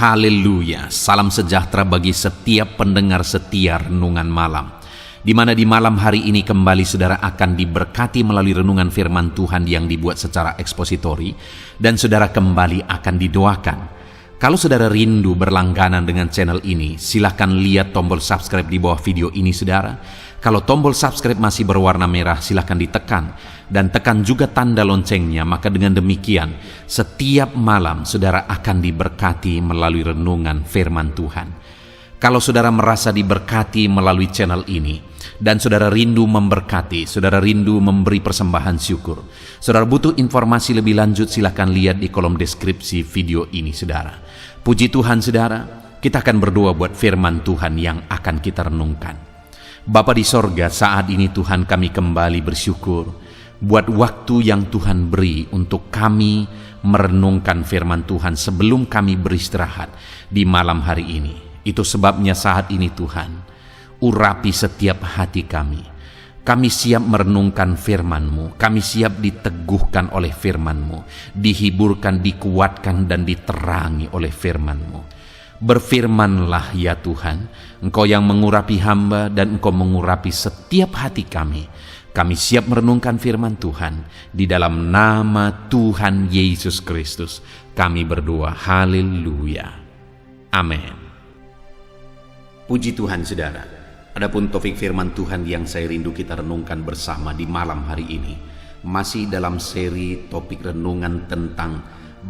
Haleluya, salam sejahtera bagi setiap pendengar setia Renungan Malam. Di mana di malam hari ini kembali saudara akan diberkati melalui renungan firman Tuhan yang dibuat secara ekspositori, dan saudara kembali akan didoakan. Kalau saudara rindu berlangganan dengan channel ini, silahkan lihat tombol subscribe di bawah video ini saudara. Kalau tombol subscribe masih berwarna merah, silahkan ditekan. Dan tekan juga tanda loncengnya, maka dengan demikian setiap malam saudara akan diberkati melalui renungan firman Tuhan. Kalau saudara merasa diberkati melalui channel ini, dan saudara rindu memberkati, saudara rindu memberi persembahan syukur, saudara butuh informasi lebih lanjut, silahkan lihat di kolom deskripsi video ini saudara. Puji Tuhan saudara, kita akan berdoa buat firman Tuhan yang akan kita renungkan. Bapa di sorga, saat ini Tuhan kami kembali bersyukur buat waktu yang Tuhan beri untuk kami merenungkan firman Tuhan sebelum kami beristirahat di malam hari ini. Itu sebabnya saat ini Tuhan, urapi setiap hati kami. Kami siap merenungkan firman-Mu, kami siap diteguhkan oleh firman-Mu, dihiburkan, dikuatkan, dan diterangi oleh firman-Mu. Berfirmanlah ya Tuhan, Engkau yang mengurapi hamba dan Engkau mengurapi setiap hati kami. Kami siap merenungkan firman Tuhan. Di dalam nama Tuhan Yesus Kristus kami berdoa, haleluya, amin. Puji Tuhan saudara, adapun topik firman Tuhan yang saya rindu kita renungkan bersama di malam hari ini, masih dalam seri topik renungan tentang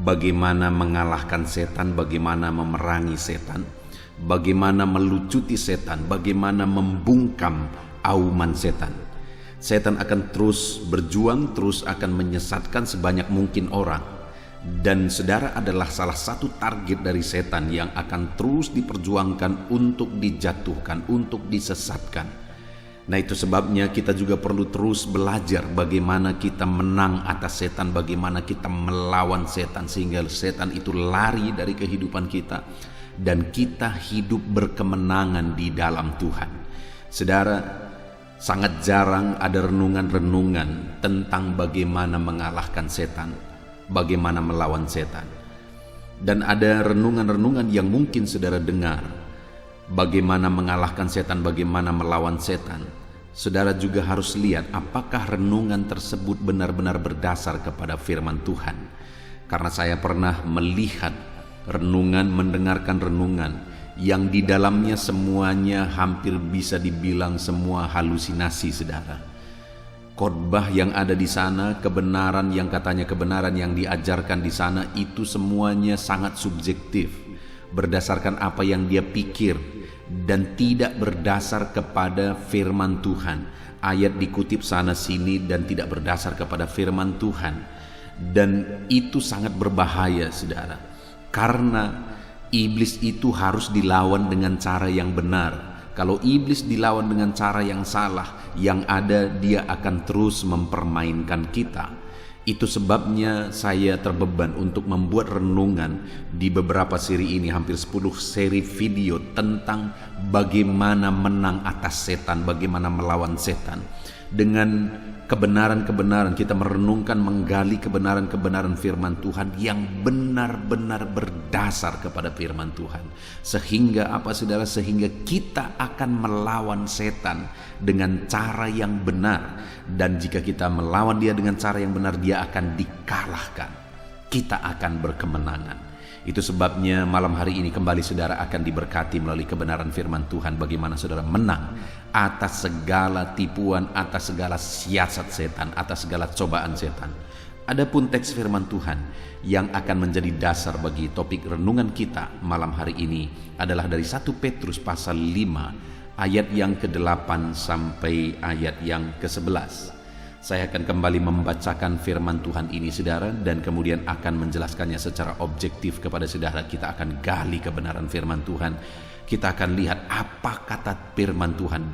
bagaimana mengalahkan setan, bagaimana memerangi setan, bagaimana melucuti setan, bagaimana membungkam auman setan. Setan akan terus berjuang, terus akan menyesatkan sebanyak mungkin orang. Dan saudara adalah salah satu target dari setan yang akan terus diperjuangkan untuk dijatuhkan, untuk disesatkan. Nah itu sebabnya kita juga perlu terus belajar bagaimana kita menang atas setan, bagaimana kita melawan setan sehingga setan itu lari dari kehidupan kita dan kita hidup berkemenangan di dalam Tuhan. Saudara, sangat jarang ada renungan-renungan tentang bagaimana mengalahkan setan, bagaimana melawan setan. Dan ada renungan-renungan yang mungkin saudara dengar, bagaimana mengalahkan setan, bagaimana melawan setan. Saudara juga harus lihat apakah renungan tersebut benar-benar berdasar kepada firman Tuhan. Karena saya pernah melihat renungan, mendengarkan renungan yang di dalamnya semuanya hampir bisa dibilang semua halusinasi saudara. Khotbah yang ada di sana, kebenaran yang katanya kebenaran yang diajarkan di sana, itu semuanya sangat subjektif, berdasarkan apa yang dia pikir dan tidak berdasar kepada firman Tuhan. Ayat dikutip sana sini dan tidak berdasar kepada firman Tuhan. Dan itu sangat berbahaya saudara, karena iblis itu harus dilawan dengan cara yang benar. Kalau iblis dilawan dengan cara yang salah, yang ada dia akan terus mempermainkan kita. Itu sebabnya saya terbeban untuk membuat renungan di beberapa seri ini, hampir 10 seri video tentang bagaimana menang atas setan, bagaimana melawan setan. Dengan kebenaran-kebenaran kita merenungkan, menggali kebenaran-kebenaran firman Tuhan yang benar-benar berdasar kepada firman Tuhan. Sehingga apa saudara? Sehingga kita akan melawan setan dengan cara yang benar. Dan jika kita melawan dia dengan cara yang benar, dia akan dikalahkan. Kita akan berkemenangan. Itu sebabnya malam hari ini kembali saudara akan diberkati melalui kebenaran firman Tuhan, bagaimana saudara menang atas segala tipuan, atas segala siasat setan, atas segala cobaan setan. Adapun teks firman Tuhan yang akan menjadi dasar bagi topik renungan kita malam hari ini adalah dari 1 Petrus pasal 5 ayat yang ke-8 sampai ayat yang ke-11. Saya akan kembali membacakan firman Tuhan ini saudara, dan kemudian akan menjelaskannya secara objektif kepada saudara. Kita akan gali kebenaran firman Tuhan. Kita akan lihat apa kata firman Tuhan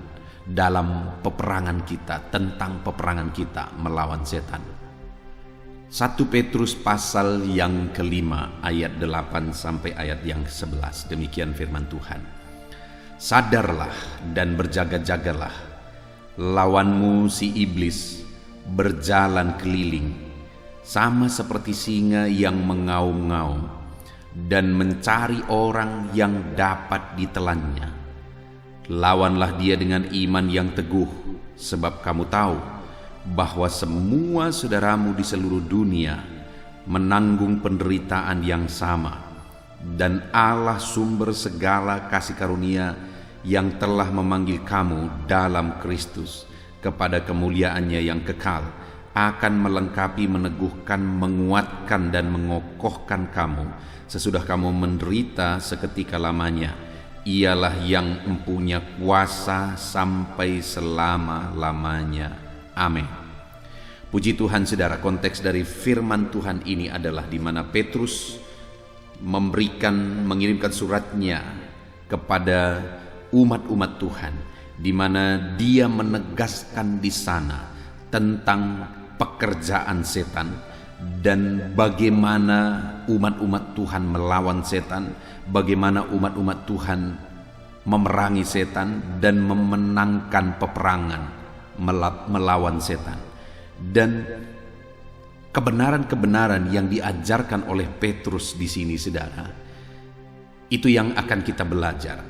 dalam peperangan kita, tentang peperangan kita melawan setan. 1 Petrus pasal yang ke-5 ayat 8 sampai ayat yang ke-11. Demikian firman Tuhan. Sadarlah dan berjaga-jagalah, lawanmu si iblis berjalan keliling sama seperti singa yang mengaum-ngaum dan mencari orang yang dapat ditelannya. Lawanlah dia dengan iman yang teguh, sebab kamu tahu bahwa semua saudaramu di seluruh dunia menanggung penderitaan yang sama, dan Allah sumber segala kasih karunia yang telah memanggil kamu dalam Kristus kepada kemuliaannya yang kekal akan melengkapi, meneguhkan, menguatkan dan mengokohkan kamu sesudah kamu menderita seketika lamanya. Ialah yang mempunyai kuasa sampai selama-lamanya. Amin. Puji Tuhan saudara, konteks dari firman Tuhan ini adalah di mana Petrus mengirimkan suratnya kepada umat-umat Tuhan, di mana dia menegaskan di sana tentang pekerjaan setan dan bagaimana umat-umat Tuhan melawan setan, bagaimana umat-umat Tuhan memerangi setan dan memenangkan peperangan melawan setan. Dan kebenaran-kebenaran yang diajarkan oleh Petrus di sini saudara, itu yang akan kita belajar.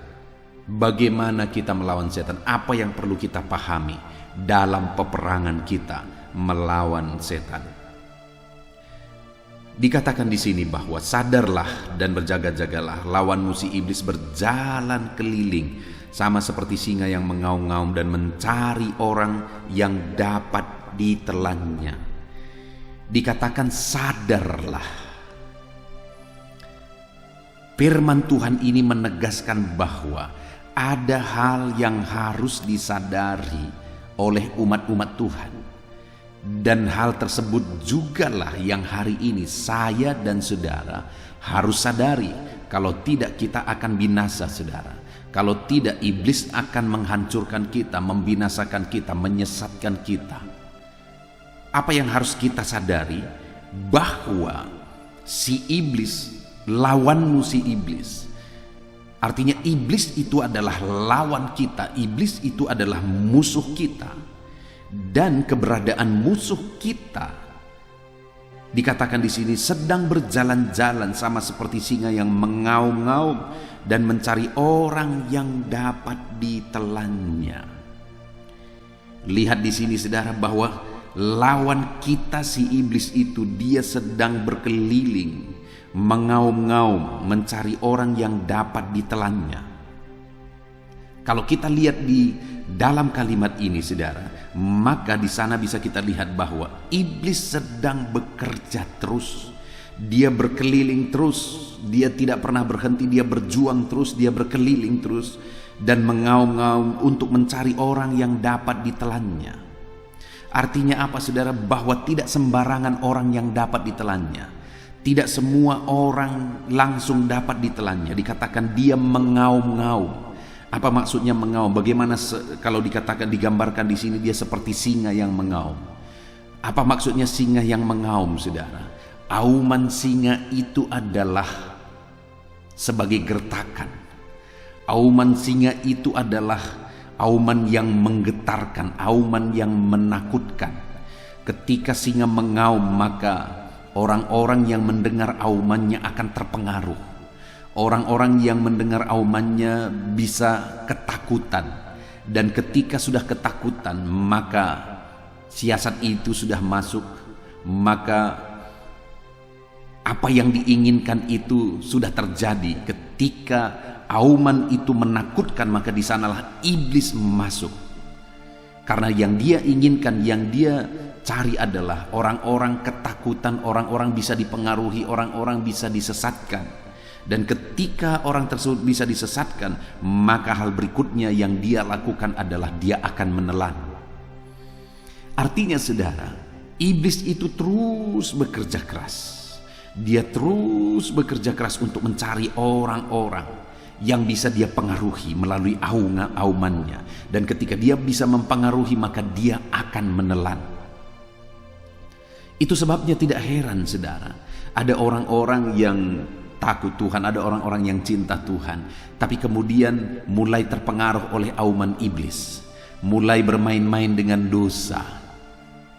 Bagaimana kita melawan setan, apa yang perlu kita pahami dalam peperangan kita melawan setan. Dikatakan di sini bahwa sadarlah dan berjaga-jagalah, lawanmu si iblis berjalan keliling sama seperti singa yang mengaum-ngaum dan mencari orang yang dapat ditelannya. Dikatakan sadarlah. Firman Tuhan ini menegaskan bahwa ada hal yang harus disadari oleh umat-umat Tuhan. Dan hal tersebut jugalah yang hari ini saya dan saudara harus sadari. Kalau tidak kita akan binasa saudara. Kalau tidak iblis akan menghancurkan kita, membinasakan kita, menyesatkan kita. Apa yang harus kita sadari? Bahwa si iblis, lawanmu si iblis. Artinya iblis itu adalah lawan kita. Iblis itu adalah musuh kita. Dan keberadaan musuh kita dikatakan di sini sedang berjalan-jalan sama seperti singa yang mengaum-ngaum dan mencari orang yang dapat ditelannya. Lihat di sini saudara bahwa lawan kita si iblis itu dia sedang berkeliling, mengaum-ngaum, mencari orang yang dapat ditelannya. Kalau kita lihat di dalam kalimat ini saudara, maka di sana bisa kita lihat bahwa iblis sedang bekerja terus. Dia berkeliling terus, dia tidak pernah berhenti, dia berjuang terus, dia berkeliling terus dan mengaum-ngaum untuk mencari orang yang dapat ditelannya. Artinya apa saudara? Bahwa tidak sembarangan orang yang dapat ditelannya. Tidak semua orang langsung dapat ditelannya. Dikatakan dia mengaum-ngaum. Apa maksudnya mengaum? Bagaimana kalau dikatakan, digambarkan di sini dia seperti singa yang mengaum. Apa maksudnya singa yang mengaum saudara? Auman singa itu adalah sebagai gertakan. Auman singa itu adalah auman yang menggetarkan, auman yang menakutkan. Ketika singa mengaum, maka orang-orang yang mendengar aumannya akan terpengaruh. Orang-orang yang mendengar aumannya bisa ketakutan. Dan ketika sudah ketakutan, maka siasat itu sudah masuk. Maka apa yang diinginkan itu sudah terjadi. Ketika auman itu menakutkan, maka di sanalah iblis masuk. Karena yang dia inginkan, yang dia cari adalah orang-orang ketakutan, orang-orang bisa dipengaruhi, orang-orang bisa disesatkan. Dan ketika orang tersebut bisa disesatkan, maka hal berikutnya yang dia lakukan adalah dia akan menelan. Artinya saudara, iblis itu terus bekerja keras. Dia terus bekerja keras untuk mencari orang-orang yang bisa dia pengaruhi melalui aumannya. Dan ketika dia bisa mempengaruhi, maka dia akan menelan. Itu sebabnya tidak heran saudara, ada orang-orang yang takut Tuhan, ada orang-orang yang cinta Tuhan, tapi kemudian mulai terpengaruh oleh auman iblis, mulai bermain-main dengan dosa.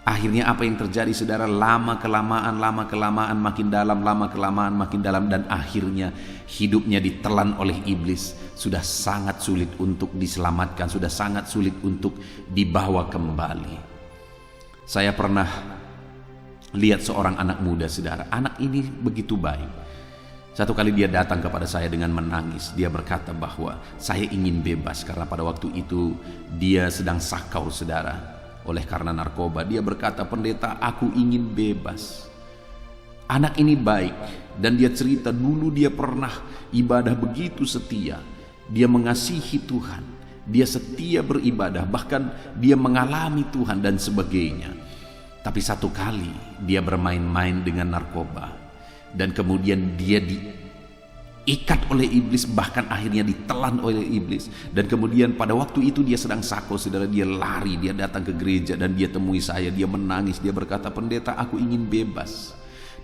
Akhirnya apa yang terjadi saudara? Lama kelamaan makin dalam, lama kelamaan makin dalam, dan akhirnya hidupnya ditelan oleh iblis. Sudah sangat sulit untuk diselamatkan, sudah sangat sulit untuk dibawa kembali. Saya pernah lihat seorang anak muda saudara. Anak ini begitu baik. Satu kali dia datang kepada saya dengan menangis. Dia berkata bahwa saya ingin bebas, karena pada waktu itu dia sedang sakau saudara, oleh karena narkoba. Dia berkata, "Pendeta, aku ingin bebas." Anak ini baik, dan dia cerita dulu dia pernah ibadah begitu setia. Dia mengasihi Tuhan, dia setia beribadah, bahkan dia mengalami Tuhan dan sebagainya. Tapi satu kali dia bermain-main dengan narkoba, dan kemudian dia diikat oleh iblis, bahkan akhirnya ditelan oleh iblis. Dan kemudian pada waktu itu dia sedang sakau saudara, dia lari, dia datang ke gereja dan dia temui saya, dia menangis, dia berkata, "Pendeta, aku ingin bebas."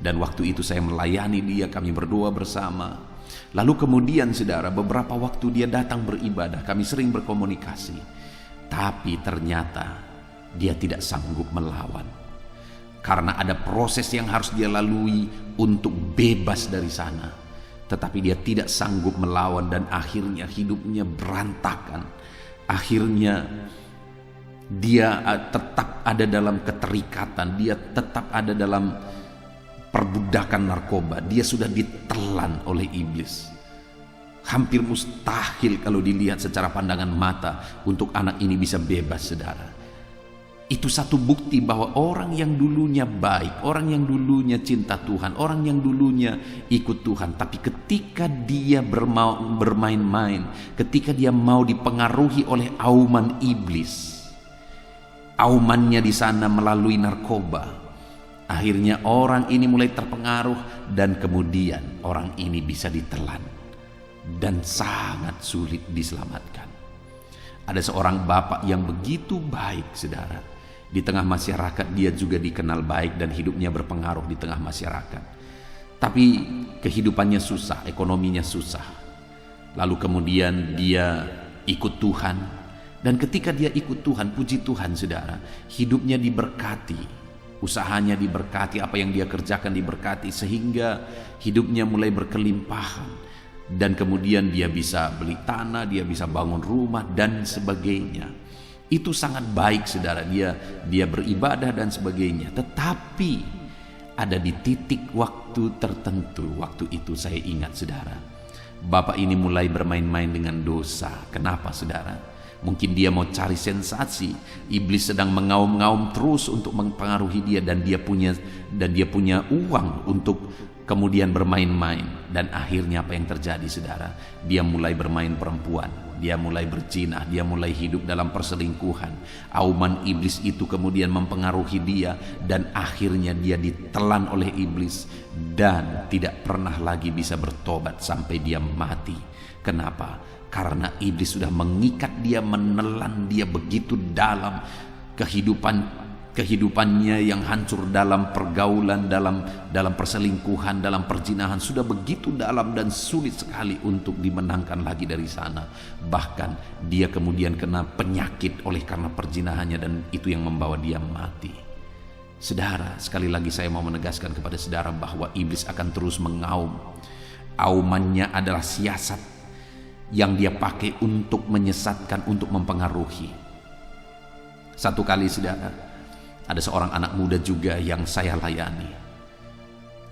Dan waktu itu saya melayani dia, kami berdoa bersama. Lalu kemudian saudara, beberapa waktu dia datang beribadah, kami sering berkomunikasi. Tapi ternyata dia tidak sanggup melawan, karena ada proses yang harus dia lalui untuk bebas dari sana. Tetapi dia tidak sanggup melawan, dan akhirnya hidupnya berantakan. Akhirnya dia tetap ada dalam keterikatan, dia tetap ada dalam perbudakan narkoba. Dia sudah ditelan oleh iblis. Hampir mustahil kalau dilihat secara pandangan mata untuk anak ini bisa bebas saudara. Itu satu bukti bahwa orang yang dulunya baik, orang yang dulunya cinta Tuhan, orang yang dulunya ikut Tuhan, tapi ketika dia bermain-main, ketika dia mau dipengaruhi oleh auman iblis, aumannya di sana melalui narkoba, akhirnya orang ini mulai terpengaruh, dan kemudian orang ini bisa ditelan dan sangat sulit diselamatkan. Ada seorang bapak yang begitu baik saudara. Di tengah masyarakat dia juga dikenal baik dan hidupnya berpengaruh di tengah masyarakat. Tapi kehidupannya susah, ekonominya susah. Lalu kemudian dia ikut Tuhan, dan ketika dia ikut Tuhan, puji Tuhan saudara, hidupnya diberkati, usahanya diberkati, apa yang dia kerjakan diberkati, sehingga hidupnya mulai berkelimpahan. Dan kemudian dia bisa beli tanah, dia bisa bangun rumah dan sebagainya. Itu sangat baik saudara, dia beribadah dan sebagainya. Tetapi ada di titik waktu tertentu, waktu itu saya ingat saudara, bapak ini mulai bermain-main dengan dosa. Kenapa saudara? Mungkin dia mau cari sensasi. Iblis sedang mengaum-ngaum terus untuk mempengaruhi dia, dan dia punya uang untuk kemudian bermain-main. Dan akhirnya apa yang terjadi saudara? Dia mulai bermain perempuan, dia mulai berzina, dia mulai hidup dalam perselingkuhan. Auman iblis itu kemudian mempengaruhi dia, dan akhirnya dia ditelan oleh iblis dan tidak pernah lagi bisa bertobat sampai dia mati. Kenapa? Karena iblis sudah mengikat dia, menelan dia begitu dalam kehidupannya yang hancur dalam pergaulan, dalam perselingkuhan, dalam perzinahan, sudah begitu dalam dan sulit sekali untuk dimenangkan lagi dari sana. Bahkan dia kemudian kena penyakit oleh karena perzinahannya, dan itu yang membawa dia mati. Saudara, sekali lagi saya mau menegaskan kepada saudara bahwa iblis akan terus mengaum. Aumannya adalah siasat yang dia pakai untuk menyesatkan, untuk mempengaruhi. Satu kali saudara, ada seorang anak muda juga yang saya layani.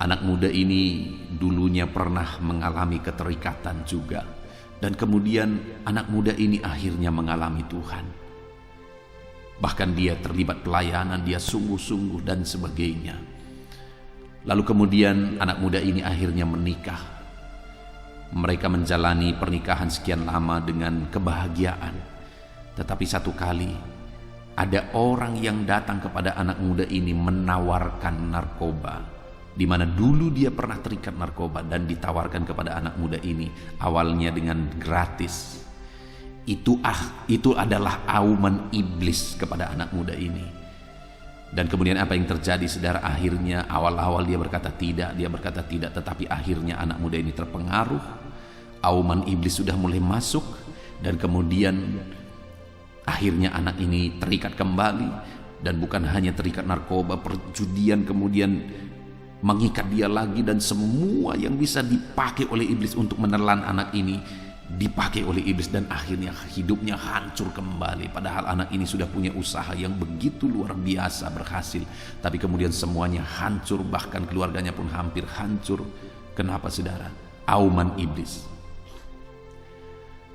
Anak muda ini dulunya pernah mengalami keterikatan juga, dan kemudian anak muda ini akhirnya mengalami Tuhan. Bahkan dia terlibat pelayanan, dia sungguh-sungguh dan sebagainya. Lalu kemudian anak muda ini akhirnya menikah. Mereka menjalani pernikahan sekian lama dengan kebahagiaan. Tetapi satu kali ada orang yang datang kepada anak muda ini menawarkan narkoba, di mana dulu dia pernah terikat narkoba, dan ditawarkan kepada anak muda ini awalnya dengan gratis. Itu adalah auman iblis kepada anak muda ini. Dan kemudian apa yang terjadi saudara? Akhirnya awal-awal dia berkata tidak, tetapi akhirnya anak muda ini terpengaruh. Auman iblis sudah mulai masuk, dan kemudian akhirnya anak ini terikat kembali, Dan bukan hanya terikat narkoba, perjudian kemudian mengikat dia lagi, dan semua yang bisa dipakai oleh iblis untuk menelan anak ini dipakai oleh iblis, dan akhirnya hidupnya hancur kembali. Padahal anak ini sudah punya usaha yang begitu luar biasa berhasil, tapi kemudian semuanya hancur, bahkan keluarganya pun hampir hancur. Kenapa saudara? Auman iblis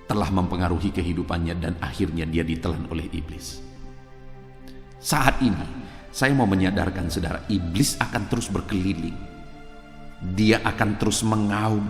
telah mempengaruhi kehidupannya dan akhirnya dia ditelan oleh iblis. Saat ini saya mau menyadarkan saudara, iblis akan terus berkeliling. Dia akan terus mengaum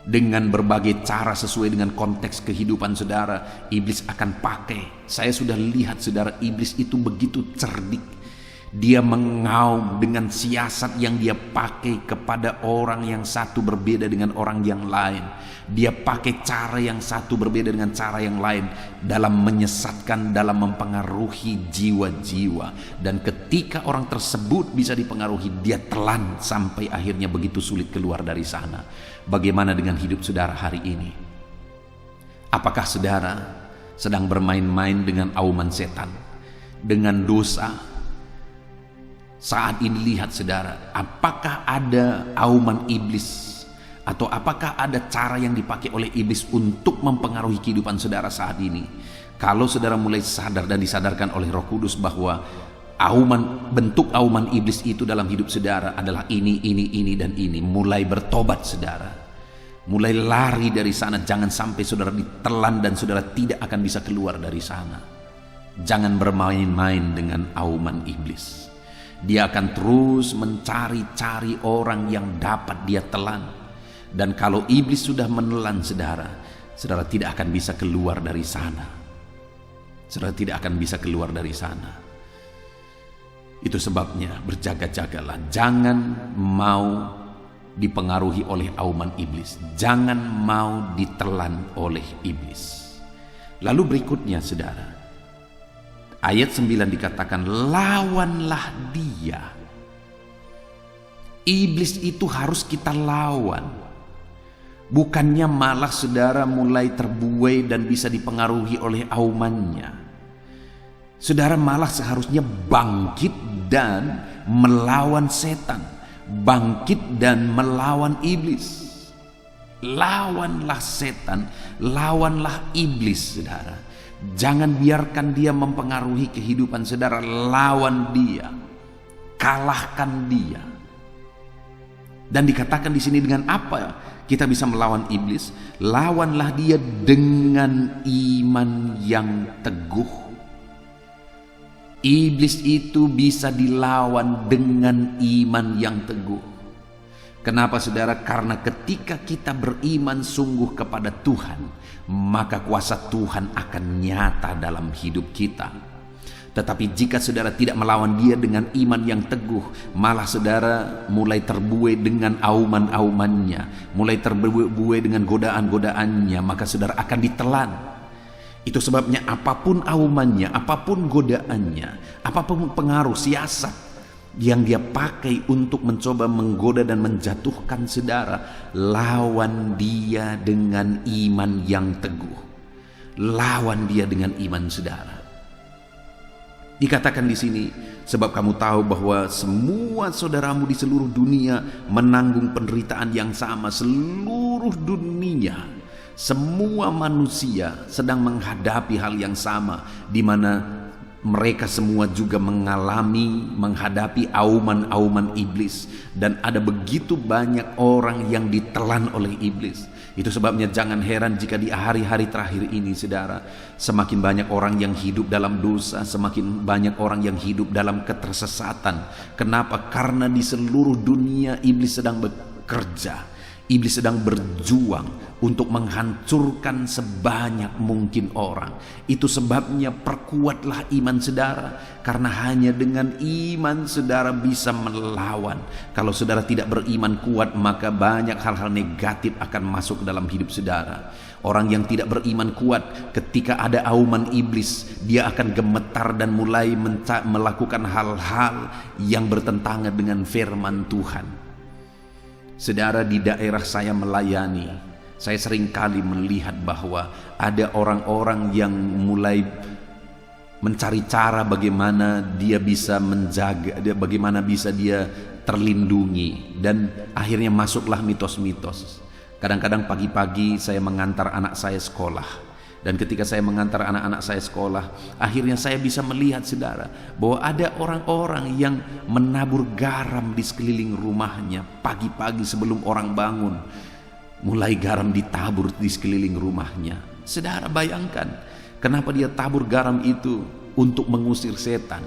dengan berbagai cara sesuai dengan konteks kehidupan saudara. Iblis akan pakai. Saya sudah lihat saudara, iblis itu begitu cerdik. Dia mengaum dengan siasat yang dia pakai kepada orang yang satu berbeda dengan orang yang lain. Dia pakai cara yang satu berbeda dengan cara yang lain dalam menyesatkan, dalam mempengaruhi jiwa-jiwa. Dan ketika orang tersebut bisa dipengaruhi, dia telan sampai akhirnya begitu sulit keluar dari sana. Bagaimana dengan hidup saudara hari ini? Apakah saudara sedang bermain-main dengan auman setan, dengan dosa? Saat ini lihat saudara, apakah ada auman iblis atau apakah ada cara yang dipakai oleh iblis untuk mempengaruhi kehidupan saudara saat ini? Kalau saudara mulai sadar dan disadarkan oleh Roh Kudus bahwa bentuk auman iblis itu dalam hidup saudara adalah ini, dan ini, mulai bertobat saudara. Mulai lari dari sana, jangan sampai saudara ditelan dan saudara tidak akan bisa keluar dari sana. Jangan bermain-main dengan auman iblis. Dia akan terus mencari-cari orang yang dapat dia telan. Dan kalau iblis sudah menelan saudara, saudara tidak akan bisa keluar dari sana. Saudara tidak akan bisa keluar dari sana. Itu sebabnya berjaga-jagalah. Jangan mau dipengaruhi oleh auman iblis. Jangan mau ditelan oleh iblis. Lalu berikutnya saudara, ayat 9 dikatakan, lawanlah dia. Iblis itu harus kita lawan. Bukannya malah saudara mulai terbuai dan bisa dipengaruhi oleh aumannya. Saudara malah seharusnya bangkit dan melawan setan. Bangkit dan melawan iblis. Lawanlah setan, lawanlah iblis saudara. Jangan biarkan dia mempengaruhi kehidupan saudara. Lawan dia, kalahkan dia. Dan dikatakan di sini dengan apa kita bisa melawan iblis? Lawanlah dia dengan iman yang teguh. Iblis itu bisa dilawan dengan iman yang teguh. Kenapa saudara? Karena ketika kita beriman sungguh kepada Tuhan, maka kuasa Tuhan akan nyata dalam hidup kita. Tetapi jika saudara tidak melawan dia dengan iman yang teguh, malah saudara mulai terbuai dengan auman-aumannya, mulai terbuai dengan godaan-godaannya, maka saudara akan ditelan. Itu sebabnya apapun aumannya, apapun godaannya, apapun pengaruh siasat yang dia pakai untuk mencoba menggoda dan menjatuhkan saudara, lawan dia dengan iman yang teguh. Lawan dia dengan iman saudara. Dikatakan di sini, sebab kamu tahu bahwa semua saudaramu di seluruh dunia menanggung penderitaan yang sama. Seluruh dunia, semua manusia sedang menghadapi hal yang sama, di mana mereka semua juga menghadapi auman-auman iblis. Dan ada begitu banyak orang yang ditelan oleh iblis. Itu sebabnya jangan heran jika di hari-hari terakhir ini saudara, semakin banyak orang yang hidup dalam dosa, semakin banyak orang yang hidup dalam ketersesatan. Kenapa? Karena di seluruh dunia iblis sedang bekerja. Iblis sedang berjuang untuk menghancurkan sebanyak mungkin orang. Itu sebabnya perkuatlah iman saudara, karena hanya dengan iman saudara bisa melawan. Kalau saudara tidak beriman kuat, maka banyak hal-hal negatif akan masuk ke dalam hidup saudara. Orang yang tidak beriman kuat, ketika ada auman iblis, dia akan gemetar dan mulai melakukan hal-hal yang bertentangan dengan firman Tuhan. Saudara, di daerah saya melayani, saya sering kali melihat bahwa ada orang-orang yang mulai mencari cara bagaimana dia bisa menjaga, bagaimana bisa dia terlindungi, dan akhirnya masuklah mitos-mitos. Kadang-kadang pagi-pagi saya mengantar anak saya sekolah, dan ketika saya mengantar anak-anak saya sekolah, akhirnya saya bisa melihat, saudara, bahwa ada orang-orang yang menabur garam di sekeliling rumahnya. Pagi-pagi sebelum orang bangun, mulai garam ditabur di sekeliling rumahnya. Saudara bayangkan, kenapa dia tabur garam itu? Untuk mengusir setan.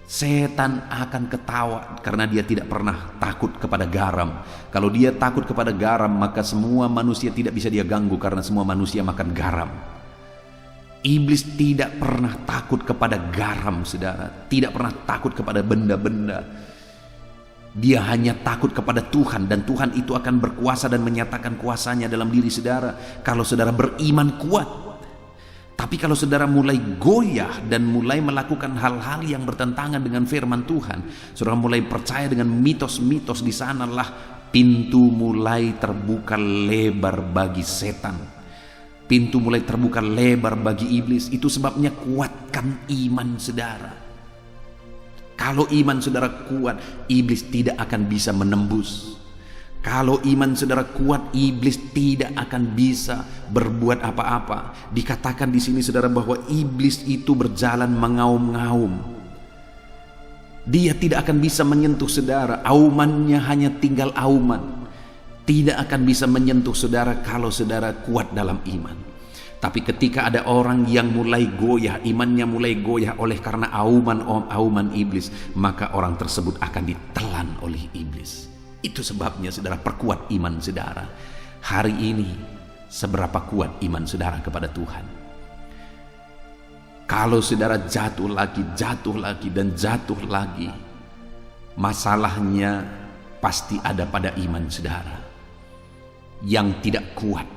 Setan akan ketawa karena dia tidak pernah takut kepada garam. Kalau dia takut kepada garam, maka semua manusia tidak bisa dia ganggu, karena semua manusia makan garam. Iblis tidak pernah takut kepada garam, saudara. Tidak pernah takut kepada benda-benda. Dia hanya takut kepada Tuhan, dan Tuhan itu akan berkuasa dan menyatakan kuasanya dalam diri saudara kalau saudara beriman kuat. Tapi kalau saudara mulai goyah dan mulai melakukan hal-hal yang bertentangan dengan firman Tuhan, saudara mulai percaya dengan mitos-mitos, di sanalah pintu mulai terbuka lebar bagi setan. Pintu mulai terbuka lebar bagi iblis. Itu sebabnya kuatkan iman saudara. Kalau iman saudara kuat, iblis tidak akan bisa menembus. Kalau iman saudara kuat, iblis tidak akan bisa berbuat apa-apa. Dikatakan di sini, saudara, bahwa iblis itu berjalan mengaum-ngaum. Dia tidak akan bisa menyentuh saudara. Aumannya hanya tinggal auman. Tidak akan bisa menyentuh saudara kalau saudara kuat dalam iman. Tapi ketika ada orang yang mulai goyah, imannya mulai goyah oleh karena auman iblis, maka orang tersebut akan ditelan oleh iblis. Itu sebabnya saudara, perkuat iman saudara. Hari ini seberapa kuat iman saudara kepada Tuhan? Kalau saudara jatuh lagi dan jatuh lagi, masalahnya pasti ada pada iman saudara yang tidak kuat.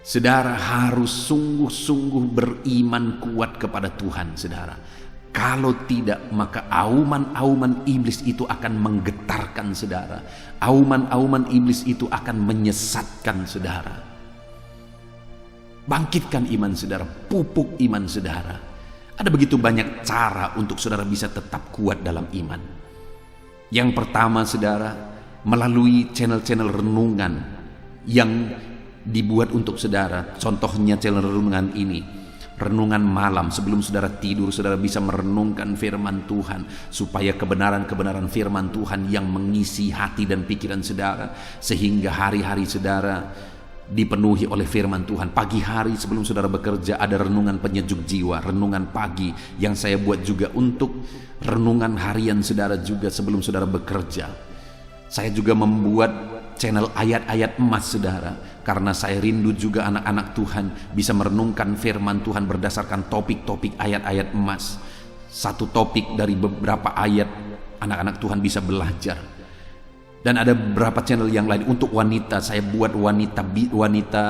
Saudara harus sungguh-sungguh beriman kuat kepada Tuhan, saudara. Kalau tidak, maka auman-auman iblis itu akan menggetarkan saudara. Auman-auman iblis itu akan menyesatkan saudara. Bangkitkan iman saudara, pupuk iman saudara. Ada begitu banyak cara untuk saudara bisa tetap kuat dalam iman. Yang pertama, saudara, melalui channel-channel renungan yang dibuat untuk saudara. Contohnya channel renungan ini. Renungan malam, sebelum saudara tidur, saudara bisa merenungkan firman Tuhan, supaya kebenaran-kebenaran firman Tuhan yang mengisi hati dan pikiran saudara, sehingga hari-hari saudara dipenuhi oleh firman Tuhan. Pagi hari sebelum saudara bekerja, ada renungan penyejuk jiwa, renungan pagi yang saya buat juga untuk renungan harian saudara juga sebelum saudara bekerja. Saya juga membuat channel ayat-ayat emas saudara, karena saya rindu juga anak-anak Tuhan bisa merenungkan firman Tuhan berdasarkan topik-topik ayat-ayat emas. Satu topik dari beberapa ayat anak-anak Tuhan bisa belajar. Dan ada beberapa channel yang lain untuk wanita. Saya buat wanita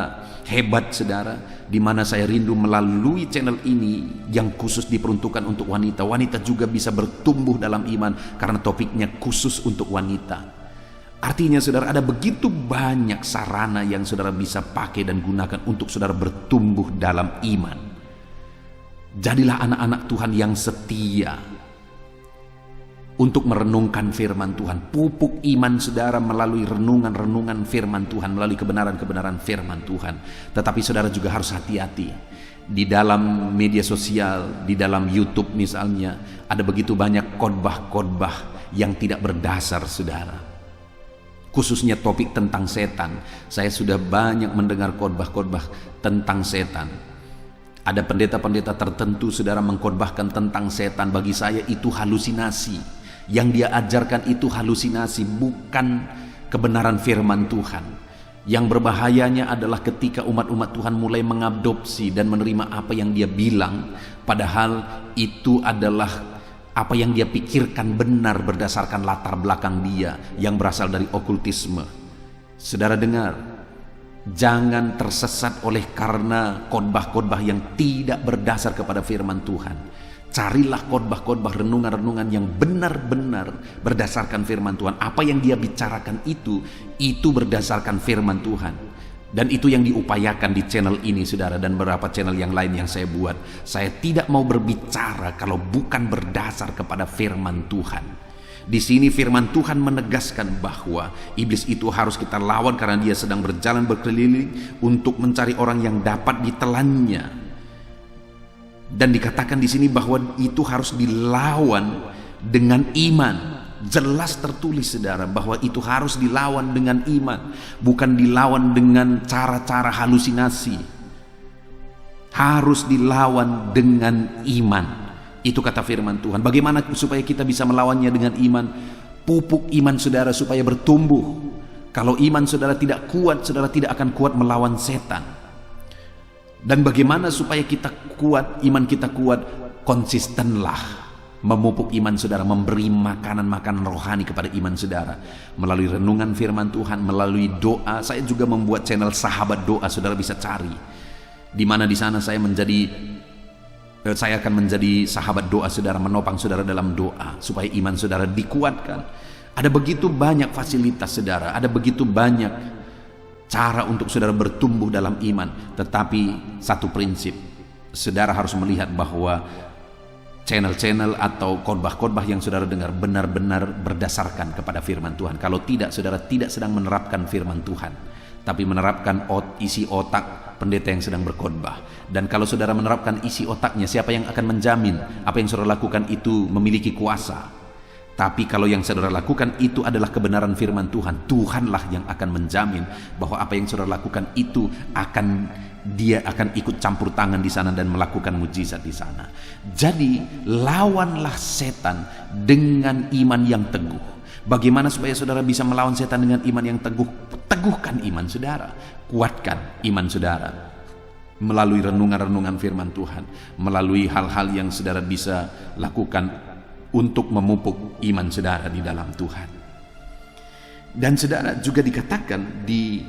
hebat saudara, di mana saya rindu melalui channel ini yang khusus diperuntukkan untuk wanita. Wanita juga bisa bertumbuh dalam iman karena topiknya khusus untuk wanita. Artinya saudara, ada begitu banyak sarana yang saudara bisa pakai dan gunakan untuk saudara bertumbuh dalam iman. Jadilah anak-anak Tuhan yang setia untuk merenungkan firman Tuhan. Pupuk iman saudara melalui renungan-renungan firman Tuhan, melalui kebenaran-kebenaran firman Tuhan. Tetapi saudara juga harus hati-hati. Di dalam media sosial, di dalam YouTube misalnya, ada begitu banyak khotbah-khotbah yang tidak berdasar saudara. Khususnya topik tentang setan. Saya sudah banyak mendengar khotbah-khotbah tentang setan. Ada pendeta-pendeta tertentu saudara mengkhotbahkan tentang setan. Bagi saya itu halusinasi. Yang dia ajarkan itu halusinasi, bukan kebenaran firman Tuhan. Yang berbahayanya adalah ketika umat-umat Tuhan mulai mengadopsi dan menerima apa yang dia bilang, padahal itu adalah apa yang dia pikirkan benar berdasarkan latar belakang dia yang berasal dari okultisme. Saudara dengar, jangan tersesat oleh karena khotbah-khotbah yang tidak berdasar kepada firman Tuhan. Carilah khotbah-khotbah, renungan-renungan yang benar-benar berdasarkan firman Tuhan. Apa yang dia bicarakan itu berdasarkan firman Tuhan. Dan itu yang diupayakan di channel ini, saudara, dan beberapa channel yang lain yang saya buat. Saya tidak mau berbicara kalau bukan berdasar kepada firman Tuhan. Di sini firman Tuhan menegaskan bahwa iblis itu harus kita lawan karena dia sedang berjalan berkeliling untuk mencari orang yang dapat ditelannya. Dan dikatakan di sini bahwa itu harus dilawan dengan iman. Jelas tertulis, saudara, bahwa itu harus dilawan dengan iman, bukan dilawan dengan cara-cara halusinasi. Harus dilawan dengan iman. Itu kata firman Tuhan. Bagaimana supaya kita bisa melawannya dengan iman? Pupuk iman saudara supaya bertumbuh. Kalau iman saudara tidak kuat, saudara tidak akan kuat melawan setan. Dan bagaimana supaya kita kuat, iman kita kuat? Konsistenlah memupuk iman saudara, memberi makanan-makanan rohani kepada iman saudara melalui renungan firman Tuhan, melalui doa. Saya juga membuat channel Sahabat Doa, saudara bisa cari. Di mana di sana saya akan menjadi sahabat doa saudara, menopang saudara dalam doa supaya iman saudara dikuatkan. Ada begitu banyak fasilitas saudara, ada begitu banyak cara untuk saudara bertumbuh dalam iman. Tetapi satu prinsip, saudara harus melihat bahwa channel-channel atau khotbah-khotbah yang saudara dengar benar-benar berdasarkan kepada firman Tuhan. Kalau tidak, saudara tidak sedang menerapkan firman Tuhan, tapi menerapkan isi otak pendeta yang sedang berkhotbah. Dan kalau saudara menerapkan isi otaknya, siapa yang akan menjamin apa yang saudara lakukan itu memiliki kuasa? Tapi kalau yang saudara lakukan itu adalah kebenaran firman Tuhan, Tuhanlah yang akan menjamin bahwa apa yang saudara lakukan itu dia akan ikut campur tangan di sana dan melakukan mujizat di sana. Jadi lawanlah setan dengan iman yang teguh. Bagaimana supaya saudara bisa melawan setan dengan iman yang teguh? Teguhkan iman saudara, kuatkan iman saudara melalui renungan-renungan firman Tuhan, melalui hal-hal yang saudara bisa lakukan untuk memupuk iman saudara di dalam Tuhan. Dan saudara juga dikatakan di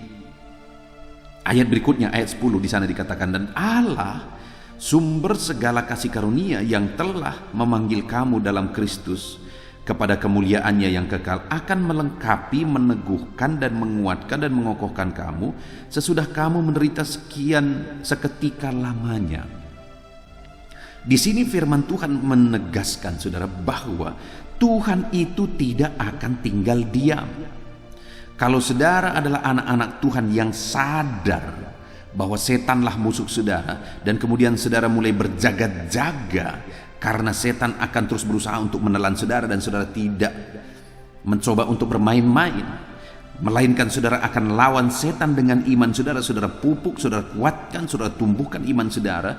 ayat berikutnya, ayat 10, di sana dikatakan, dan Allah sumber segala kasih karunia yang telah memanggil kamu dalam Kristus kepada kemuliaannya yang kekal akan melengkapi, meneguhkan dan menguatkan dan mengokohkan kamu sesudah kamu menderita seketika lamanya. Di sini firman Tuhan menegaskan saudara bahwa Tuhan itu tidak akan tinggal diam. Kalau saudara adalah anak-anak Tuhan yang sadar bahwa setanlah musuh saudara, dan kemudian saudara mulai berjaga-jaga karena setan akan terus berusaha untuk menelan saudara, dan saudara tidak mencoba untuk bermain-main, melainkan saudara akan lawan setan dengan iman saudara. Saudara pupuk, saudara kuatkan, saudara tumbuhkan iman saudara,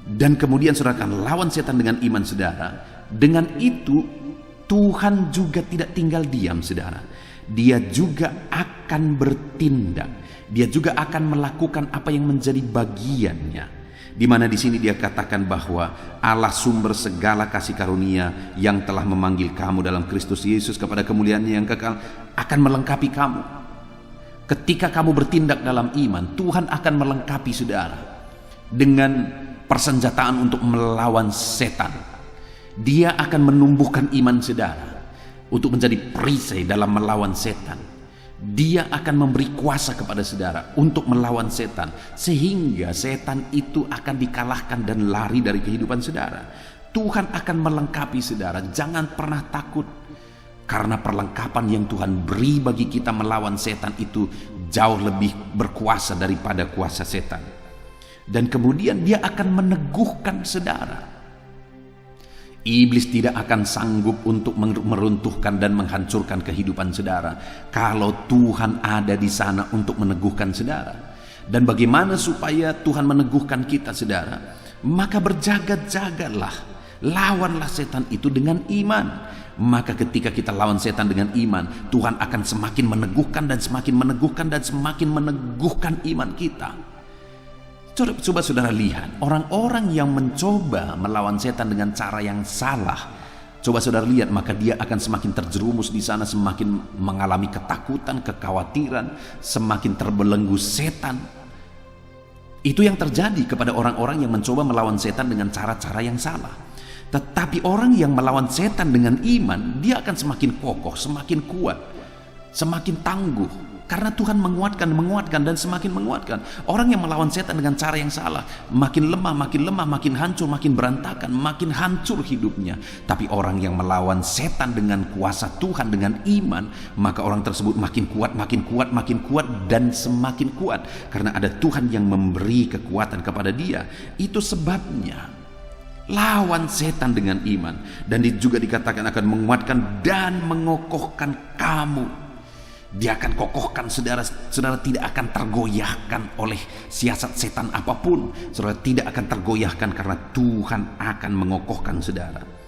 dan kemudian saudara akan lawan setan dengan iman saudara. Dengan itu Tuhan juga tidak tinggal diam saudara. Dia juga akan bertindak. Dia juga akan melakukan apa yang menjadi bagiannya. Di mana di sini dia katakan bahwa Allah sumber segala kasih karunia yang telah memanggil kamu dalam Kristus Yesus kepada kemuliaannya yang kekal akan melengkapi kamu. Ketika kamu bertindak dalam iman, Tuhan akan melengkapi saudara dengan persenjataan untuk melawan setan. Dia akan menumbuhkan iman saudara untuk menjadi perisai dalam melawan setan. Dia akan memberi kuasa kepada saudara untuk melawan setan, sehingga setan itu akan dikalahkan dan lari dari kehidupan saudara. Tuhan akan melengkapi saudara. Jangan pernah takut, karena perlengkapan yang Tuhan beri bagi kita melawan setan itu jauh lebih berkuasa daripada kuasa setan. Dan kemudian dia akan meneguhkan saudara. Iblis tidak akan sanggup untuk meruntuhkan dan menghancurkan kehidupan saudara kalau Tuhan ada di sana untuk meneguhkan saudara. Dan bagaimana supaya Tuhan meneguhkan kita saudara? Maka berjaga-jagalah, lawanlah setan itu dengan iman. Maka ketika kita lawan setan dengan iman, Tuhan akan semakin meneguhkan dan semakin meneguhkan dan semakin meneguhkan iman kita. Coba saudara lihat orang-orang yang mencoba melawan setan dengan cara yang salah. Coba saudara lihat, maka dia akan semakin terjerumus di sana, semakin mengalami ketakutan, kekhawatiran, semakin terbelenggu setan. Itu yang terjadi kepada orang-orang yang mencoba melawan setan dengan cara-cara yang salah. Tetapi orang yang melawan setan dengan iman, dia akan semakin kokoh, semakin kuat, semakin tangguh, Karena Tuhan menguatkan dan semakin menguatkan. Orang yang melawan setan dengan cara yang salah, makin lemah, makin hancur, makin berantakan, makin hancur hidupnya. Tapi orang yang melawan setan dengan kuasa Tuhan, dengan iman, maka orang tersebut makin kuat, dan semakin kuat. Karena ada Tuhan yang memberi kekuatan kepada dia. Itu sebabnya lawan setan dengan iman. Dan juga dikatakan akan menguatkan dan mengokohkan kamu. Dia akan kokohkan saudara tidak akan tergoyahkan oleh siasat setan apapun. Saudara tidak akan tergoyahkan karena Tuhan akan mengokohkan saudara.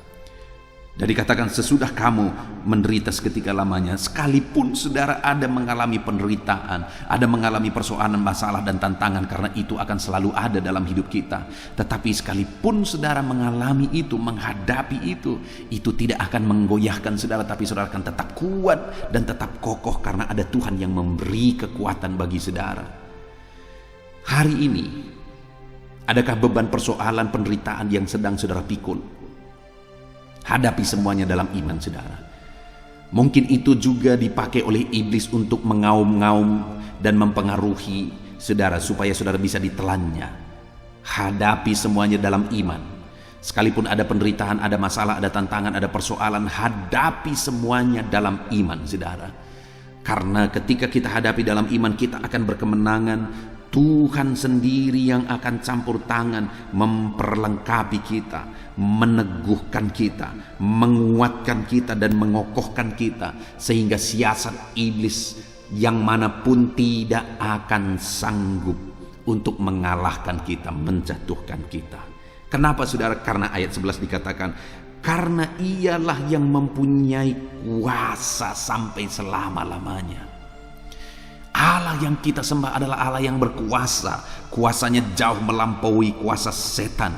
Dan dikatakan sesudah kamu menderita seketika lamanya, sekalipun saudara ada mengalami penderitaan, ada mengalami persoalan, masalah dan tantangan, karena itu akan selalu ada dalam hidup kita. Tetapi sekalipun saudara mengalami itu, menghadapi itu tidak akan menggoyahkan saudara, tapi saudara akan tetap kuat dan tetap kokoh karena ada Tuhan yang memberi kekuatan bagi saudara. Hari ini, adakah beban persoalan penderitaan yang sedang saudara pikul? Hadapi semuanya dalam iman saudara. Mungkin itu juga dipakai oleh iblis untuk mengaum-ngaum dan mempengaruhi saudara supaya saudara bisa ditelannya. Hadapi semuanya dalam iman. Sekalipun ada penderitaan, ada masalah, ada tantangan, ada persoalan, hadapi semuanya dalam iman saudara. Karena ketika kita hadapi dalam iman, kita akan berkemenangan. Tuhan sendiri yang akan campur tangan memperlengkapi kita, meneguhkan kita, menguatkan kita dan mengokohkan kita, sehingga siasat iblis yang manapun tidak akan sanggup untuk mengalahkan kita, menjatuhkan kita. Kenapa saudara? Karena ayat 11 dikatakan, karena ialah yang mempunyai kuasa sampai selama-lamanya. Allah yang kita sembah adalah Allah yang berkuasa. Kuasanya jauh melampaui kuasa setan.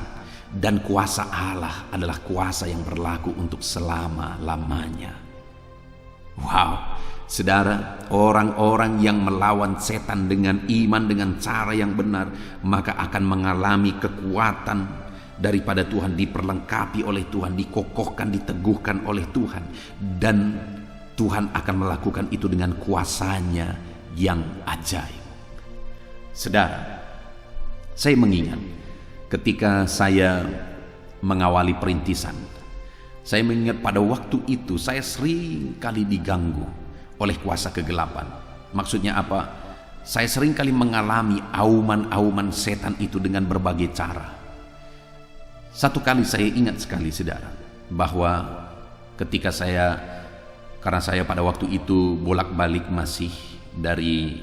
Dan kuasa Allah adalah kuasa yang berlaku untuk selama-lamanya. Wow, saudara, orang-orang yang melawan setan dengan iman, dengan cara yang benar, maka akan mengalami kekuatan daripada Tuhan, diperlengkapi oleh Tuhan, dikokohkan, diteguhkan oleh Tuhan. Dan Tuhan akan melakukan itu dengan kuasanya yang ajaib. Saudara, saya mengingat ketika saya mengawali perintisan, saya mengingat pada waktu itu saya sering kali diganggu oleh kuasa kegelapan. Maksudnya apa? Saya sering kali mengalami auman-auman setan itu dengan berbagai cara. Satu kali saya ingat sekali saudara, bahwa ketika karena saya pada waktu itu bolak-balik masih dari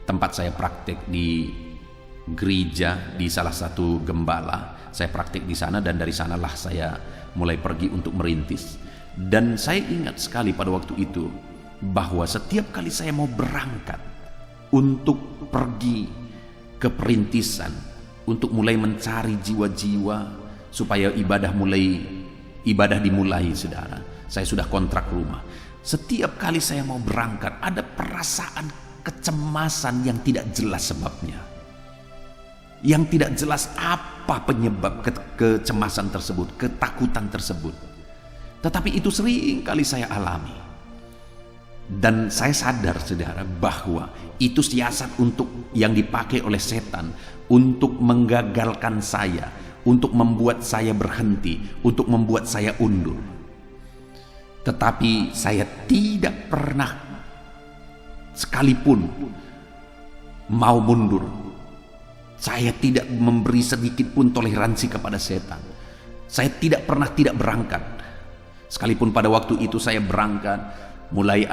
tempat saya praktek di gereja, di salah satu gembala, saya praktek di sana, dan dari sanalah saya mulai pergi untuk merintis. Dan saya ingat sekali pada waktu itu bahwa setiap kali saya mau berangkat untuk pergi ke perintisan, untuk mulai mencari jiwa-jiwa supaya ibadah dimulai saudara, saya sudah kontrak rumah. Setiap kali saya mau berangkat, ada perasaan kecemasan yang tidak jelas sebabnya. Yang tidak jelas apa penyebab kecemasan tersebut, ketakutan tersebut. Tetapi itu sering kali saya alami. Dan saya sadar saudara bahwa itu siasat yang dipakai oleh setan untuk menggagalkan saya, untuk membuat saya berhenti, untuk membuat saya undur. Tetapi saya tidak pernah sekalipun mau mundur. Saya tidak memberi sedikit pun toleransi kepada setan. Saya tidak pernah tidak berangkat. Sekalipun pada waktu itu saya berangkat, mulai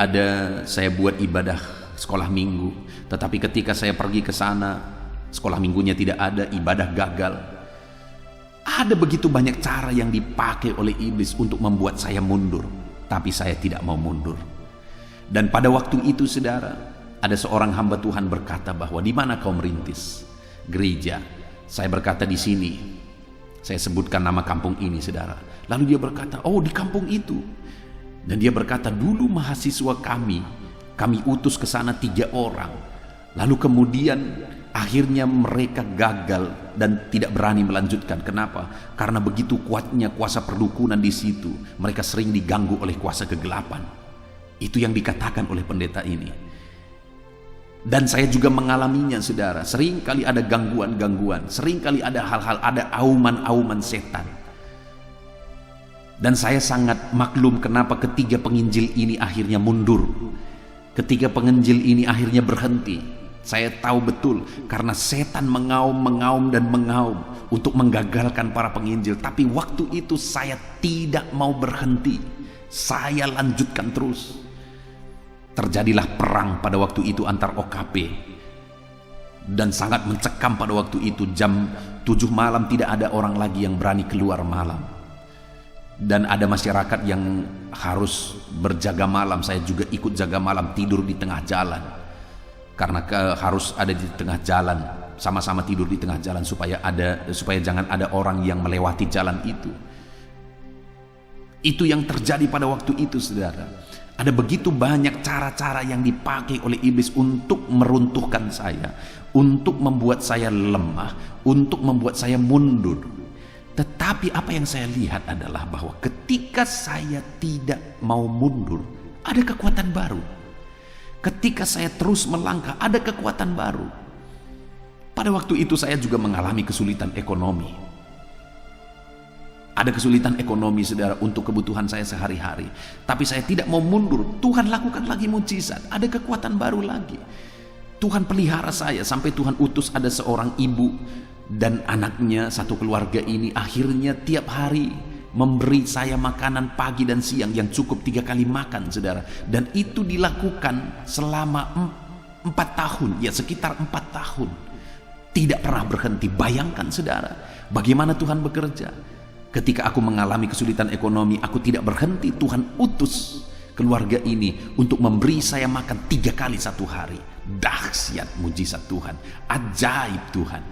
saya buat ibadah sekolah minggu. Tetapi ketika saya pergi ke sana, sekolah minggunya tidak ada, ibadah gagal. Ada begitu banyak cara yang dipakai oleh iblis untuk membuat saya mundur. Tapi saya tidak mau mundur. Dan pada waktu itu saudara, ada seorang hamba Tuhan berkata bahwa, di mana kau merintis? Gereja. Saya berkata di sini. Saya sebutkan nama kampung ini saudara. Lalu dia berkata, oh di kampung itu. Dan dia berkata, dulu mahasiswa kami utus ke sana 3 orang. Lalu kemudian akhirnya mereka gagal dan tidak berani melanjutkan. Kenapa? Karena begitu kuatnya kuasa perdukunan di situ. Mereka sering diganggu oleh kuasa kegelapan. Itu yang dikatakan oleh pendeta ini. Dan saya juga mengalaminya, saudara. Sering kali ada gangguan-gangguan, sering kali ada hal-hal, ada auman-auman setan. Dan saya sangat maklum kenapa ketiga penginjil ini akhirnya mundur. Ketiga penginjil ini akhirnya berhenti. Saya tahu betul karena setan mengaum dan mengaum untuk menggagalkan para penginjil. Tapi waktu itu saya tidak mau berhenti. Saya lanjutkan terus. Terjadilah perang pada waktu itu antar OKP. Dan sangat mencekam pada waktu itu. Jam 7 malam tidak ada orang lagi yang berani keluar malam. Dan ada masyarakat yang harus berjaga malam. Saya juga ikut jaga malam, tidur di tengah jalan. Karena harus ada di tengah jalan, sama-sama tidur di tengah jalan supaya jangan ada orang yang melewati jalan itu. Itu yang terjadi pada waktu itu, saudara. Ada begitu banyak cara-cara yang dipakai oleh iblis untuk meruntuhkan saya, untuk membuat saya lemah, untuk membuat saya mundur. Tetapi apa yang saya lihat adalah bahwa ketika saya tidak mau mundur, ada kekuatan baru. Ketika saya terus melangkah, ada kekuatan baru. Pada waktu itu saya juga mengalami kesulitan ekonomi. Ada kesulitan ekonomi, saudara, untuk kebutuhan saya sehari-hari. Tapi saya tidak mau mundur. Tuhan lakukan lagi mujizat. Ada kekuatan baru lagi. Tuhan pelihara saya sampai Tuhan utus ada seorang ibu dan anaknya, satu keluarga ini akhirnya tiap hari memberi saya makanan pagi dan siang yang cukup 3 kali makan, saudara. Dan itu dilakukan selama 4 tahun, ya sekitar 4 tahun. Tidak pernah berhenti. Bayangkan, saudara, bagaimana Tuhan bekerja. Ketika aku mengalami kesulitan ekonomi, aku tidak berhenti. Tuhan utus keluarga ini untuk memberi saya makan 3 kali satu hari. Dahsyat mujizat Tuhan, ajaib Tuhan.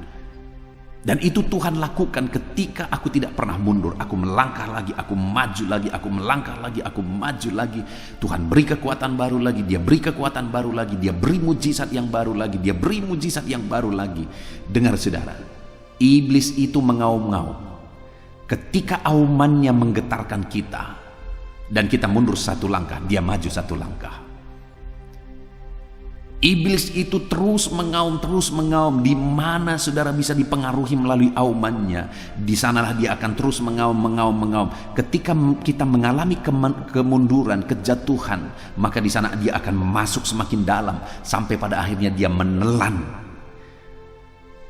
Dan itu Tuhan lakukan ketika aku tidak pernah mundur. Aku melangkah lagi, aku maju lagi, aku melangkah lagi, aku maju lagi. Tuhan beri kekuatan baru lagi, Dia beri kekuatan baru lagi, Dia beri mujizat yang baru lagi, Dia beri mujizat yang baru lagi. Dengar, saudara, iblis itu mengaum-ngaum. Ketika aumannya menggetarkan kita dan kita mundur 1 langkah, dia maju 1 langkah. Iblis itu terus mengaum. Di mana saudara bisa dipengaruhi melalui aumannya, di sanalah dia akan terus mengaum. Ketika kita mengalami kemunduran, kejatuhan, maka di sana dia akan masuk semakin dalam sampai pada akhirnya dia menelan.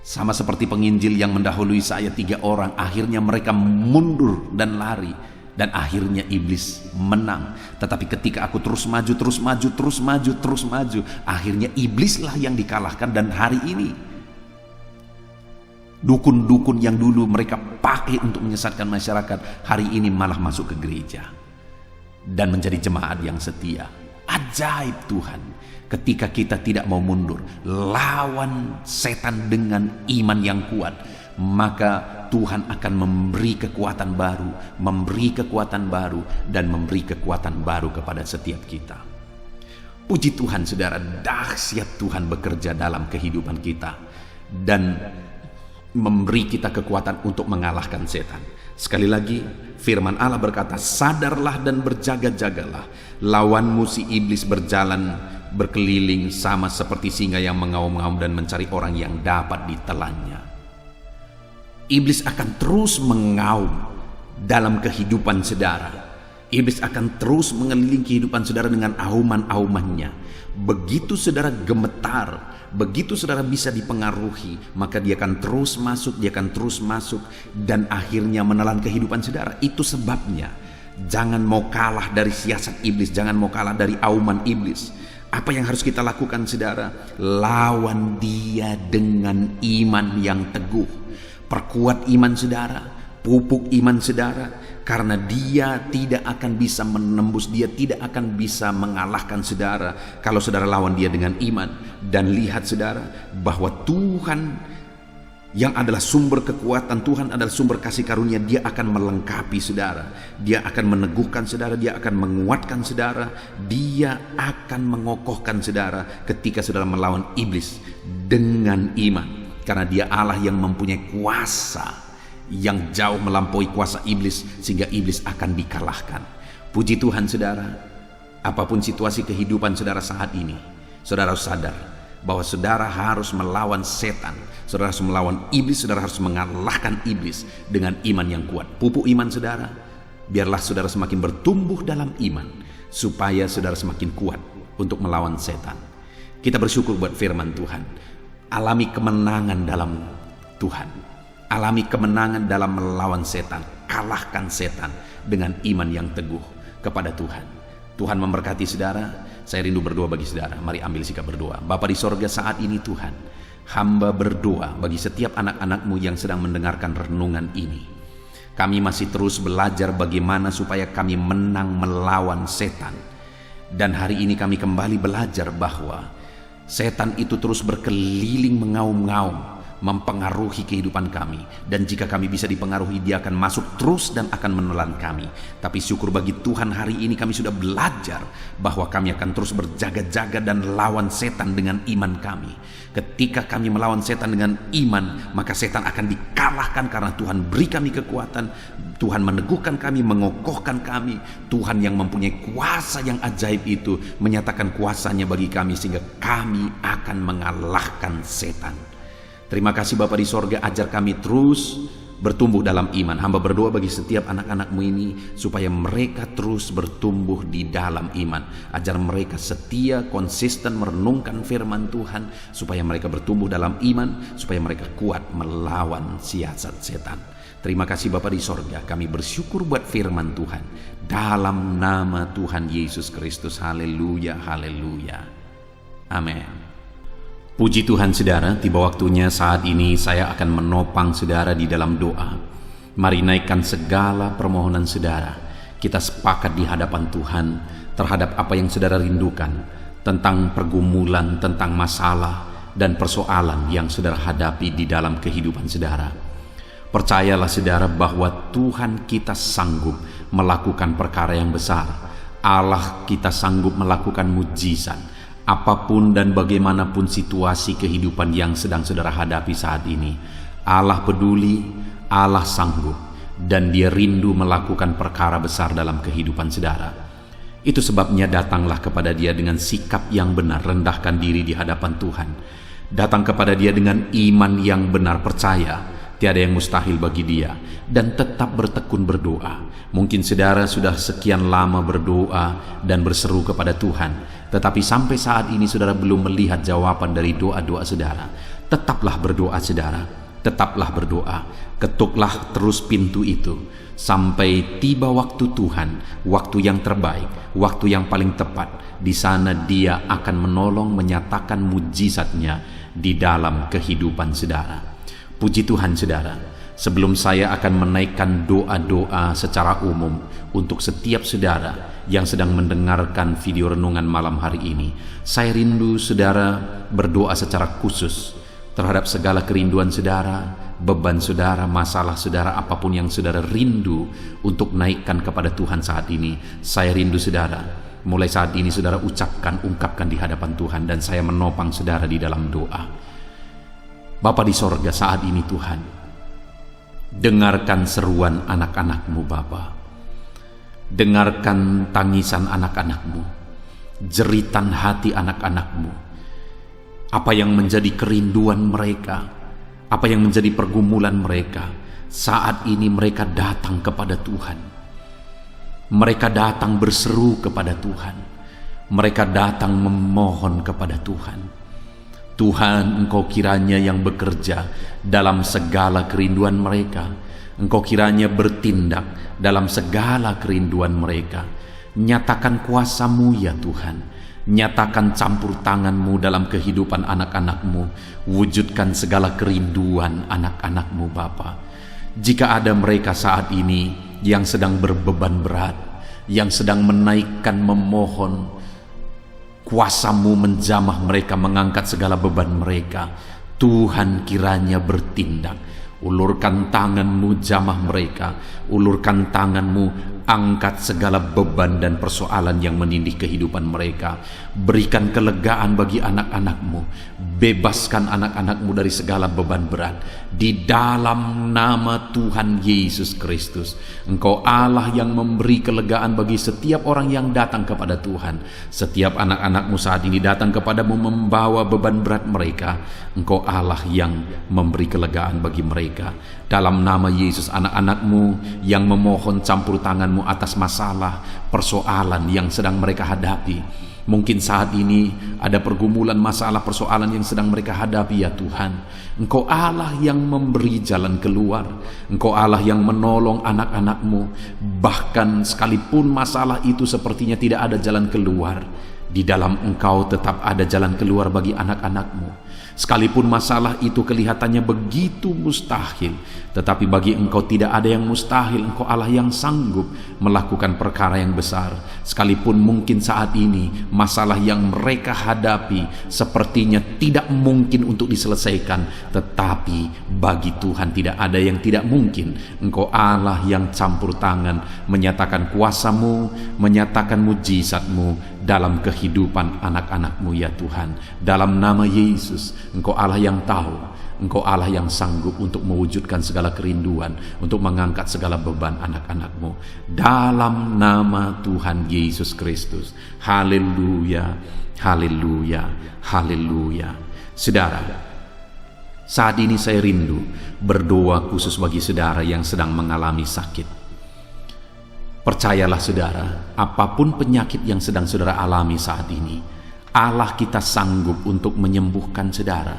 Sama seperti penginjil yang mendahului saya 3 orang, akhirnya mereka mundur dan lari, dan akhirnya iblis menang. Tetapi ketika aku terus maju, akhirnya iblislah yang dikalahkan. Dan hari ini dukun-dukun yang dulu mereka pakai untuk menyesatkan masyarakat, hari ini malah masuk ke gereja dan menjadi jemaat yang setia. Ajaib Tuhan. Ketika kita tidak mau mundur, lawan setan dengan iman yang kuat, maka Tuhan akan memberi kekuatan baru, dan memberi kekuatan baru kepada setiap kita. Puji Tuhan, saudara, dahsyat Tuhan bekerja dalam kehidupan kita dan memberi kita kekuatan untuk mengalahkan setan. Sekali lagi, firman Allah berkata, sadarlah dan berjaga-jagalah, lawanmu si iblis berkeliling sama seperti singa yang mengaum-ngaum dan mencari orang yang dapat ditelannya. Iblis akan terus mengaum dalam kehidupan saudara. Iblis akan terus mengelilingi kehidupan saudara dengan auman-aumannya. Begitu saudara gemetar, begitu saudara bisa dipengaruhi, maka dia akan terus masuk, dan akhirnya menelan kehidupan saudara. Itu sebabnya jangan mau kalah dari siasat iblis, jangan mau kalah dari auman iblis. Apa yang harus kita lakukan, saudara? Lawan dia dengan iman yang teguh. Perkuat iman saudara, pupuk iman saudara, karena dia tidak akan bisa menembus, dia tidak akan bisa mengalahkan saudara kalau saudara lawan dia dengan iman. Dan lihat, saudara, bahwa Tuhan yang adalah sumber kekuatan, Tuhan adalah sumber kasih karunia, Dia akan melengkapi saudara, Dia akan meneguhkan saudara, Dia akan menguatkan saudara, Dia akan mengokohkan saudara ketika saudara melawan iblis dengan iman. Karena Dia Allah yang mempunyai kuasa yang jauh melampaui kuasa iblis, sehingga iblis akan dikalahkan. Puji Tuhan, saudara, apapun situasi kehidupan saudara saat ini, saudara harus sadar bahwa saudara harus melawan setan, saudara harus melawan iblis, saudara harus mengalahkan iblis dengan iman yang kuat. Pupuk iman saudara, biarlah saudara semakin bertumbuh dalam iman, supaya saudara semakin kuat untuk melawan setan. Kita bersyukur buat firman Tuhan. Alami kemenangan dalam Tuhan, alami kemenangan dalam melawan setan. Kalahkan setan dengan iman yang teguh kepada Tuhan. Tuhan memberkati saudara. Saya rindu berdoa bagi saudara. Mari ambil sikap berdoa. Bapa di sorga, saat ini Tuhan, hamba berdoa bagi setiap anak-anak-Mu yang sedang mendengarkan renungan ini. Kami masih terus belajar bagaimana supaya kami menang melawan setan. Dan hari ini kami kembali belajar bahwa setan itu terus berkeliling mengaum-ngaum, mempengaruhi kehidupan kami. Dan jika kami bisa dipengaruhi, dia akan masuk terus dan akan menelan kami. Tapi syukur bagi Tuhan, hari ini kami sudah belajar bahwa kami akan terus berjaga-jaga dan lawan setan dengan iman kami. Ketika kami melawan setan dengan iman, maka setan akan dikalahkan karena Tuhan beri kami kekuatan. Tuhan meneguhkan kami, mengokohkan kami. Tuhan yang mempunyai kuasa yang ajaib itu menyatakan kuasanya bagi kami, sehingga kami akan mengalahkan setan. Terima kasih Bapa di sorga, ajar kami terus bertumbuh dalam iman. Hamba berdoa bagi setiap anak-anak-Mu ini supaya mereka terus bertumbuh di dalam iman. Ajar mereka setia, konsisten merenungkan firman Tuhan, supaya mereka bertumbuh dalam iman, supaya mereka kuat melawan siasat setan. Terima kasih Bapa di sorga, kami bersyukur buat firman Tuhan. Dalam nama Tuhan Yesus Kristus, haleluya, haleluya. Amin. Puji Tuhan saudara, tiba waktunya saat ini saya akan menopang saudara di dalam doa. Mari naikkan segala permohonan saudara. Kita sepakat di hadapan Tuhan terhadap apa yang saudara rindukan, tentang pergumulan, tentang masalah dan persoalan yang saudara hadapi di dalam kehidupan saudara. Percayalah saudara bahwa Tuhan kita sanggup melakukan perkara yang besar. Allah kita sanggup melakukan mujizat. Apapun dan bagaimanapun situasi kehidupan yang sedang saudara hadapi saat ini, Allah peduli, Allah sanggup, dan Dia rindu melakukan perkara besar dalam kehidupan saudara. Itu sebabnya datanglah kepada Dia dengan sikap yang benar, rendahkan diri di hadapan Tuhan. Datang kepada Dia dengan iman yang benar, percaya tiada yang mustahil bagi Dia, dan tetap bertekun berdoa. Mungkin saudara sudah sekian lama berdoa dan berseru kepada Tuhan, tetapi sampai saat ini saudara belum melihat jawaban dari doa-doa saudara. Tetaplah berdoa saudara, tetaplah berdoa. Ketuklah terus pintu itu sampai tiba waktu Tuhan, waktu yang terbaik, waktu yang paling tepat. Di sana Dia akan menolong, menyatakan mujizatnya di dalam kehidupan saudara. Puji Tuhan saudara, sebelum saya akan menaikkan doa-doa secara umum untuk setiap saudara yang sedang mendengarkan video renungan malam hari ini, saya rindu saudara berdoa secara khusus terhadap segala kerinduan saudara, beban saudara, masalah saudara, apapun yang saudara rindu untuk naikkan kepada Tuhan saat ini. Saya rindu saudara, mulai saat ini saudara ungkapkan di hadapan Tuhan, dan saya menopang saudara di dalam doa. Bapa di sorga, saat ini Tuhan, dengarkan seruan anak-anak-Mu Bapa. Dengarkan tangisan anak-anak-Mu, jeritan hati anak-anak-Mu. Apa yang menjadi kerinduan mereka, apa yang menjadi pergumulan mereka, saat ini mereka datang kepada Tuhan. Mereka datang berseru kepada Tuhan. Mereka datang memohon kepada Tuhan. Tuhan, Engkau kiranya yang bekerja dalam segala kerinduan mereka. Engkau kiranya bertindak dalam segala kerinduan mereka. Nyatakan kuasa-Mu ya Tuhan. Nyatakan campur tangan-Mu dalam kehidupan anak-anak-Mu. Wujudkan segala kerinduan anak-anak-Mu Bapa. Jika ada mereka saat ini yang sedang berbeban berat, yang sedang menaikkan, memohon, kuasa-Mu menjamah mereka, mengangkat segala beban mereka. Tuhan kiranya bertindak. Ulurkan tangan-Mu, jamah mereka. Ulurkan tangan-Mu, angkat segala beban dan persoalan yang menindih kehidupan mereka. Berikan kelegaan bagi anak-anak-Mu, bebaskan anak-anak-Mu dari segala beban berat. Di dalam nama Tuhan Yesus Kristus, Engkau Allah yang memberi kelegaan bagi setiap orang yang datang kepada Tuhan. Setiap anak-anak-Mu saat ini datang kepadamu membawa beban berat mereka. Engkau Allah yang memberi kelegaan bagi mereka. Dalam nama Yesus, anak-anak-Mu yang memohon campur tangan-Mu atas masalah, persoalan yang sedang mereka hadapi. Mungkin saat ini ada pergumulan, masalah, persoalan yang sedang mereka hadapi ya Tuhan. Engkau Allah yang memberi jalan keluar. Engkau Allah yang menolong anak-anak-Mu. Bahkan sekalipun masalah itu sepertinya tidak ada jalan keluar, di dalam Engkau tetap ada jalan keluar bagi anak-anak-Mu. Sekalipun masalah itu kelihatannya begitu mustahil, tetapi bagi Engkau tidak ada yang mustahil. Engkau Allah yang sanggup melakukan perkara yang besar. Sekalipun mungkin saat ini masalah yang mereka hadapi sepertinya tidak mungkin untuk diselesaikan, tetapi bagi Tuhan tidak ada yang tidak mungkin. Engkau Allah yang campur tangan, menyatakan kuasa-Mu, menyatakan mujizat-Mu dalam kehidupan anak-anak-Mu ya Tuhan. Dalam nama Yesus, Engkau Allah yang tahu, Engkau Allah yang sanggup untuk mewujudkan segala kerinduan, untuk mengangkat segala beban anak-anak-Mu. Dalam nama Tuhan Yesus Kristus. Haleluya, haleluya, haleluya. Saudara, saat ini saya rindu berdoa khusus bagi saudara yang sedang mengalami sakit. Percayalah saudara, apapun penyakit yang sedang saudara alami saat ini, Allah kita sanggup untuk menyembuhkan saudara.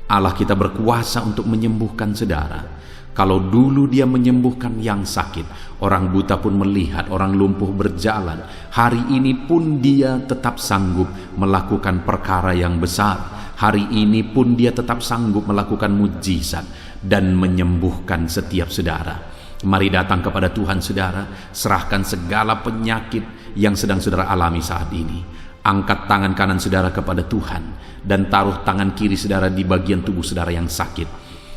Allah kita berkuasa untuk menyembuhkan saudara. Kalau dulu Dia menyembuhkan yang sakit, orang buta pun melihat, orang lumpuh berjalan. Hari ini pun Dia tetap sanggup melakukan perkara yang besar. Hari ini pun Dia tetap sanggup melakukan mujizat dan menyembuhkan setiap saudara. Mari datang kepada Tuhan saudara, serahkan segala penyakit yang sedang saudara alami saat ini. Angkat tangan kanan saudara kepada Tuhan dan taruh tangan kiri saudara di bagian tubuh saudara yang sakit.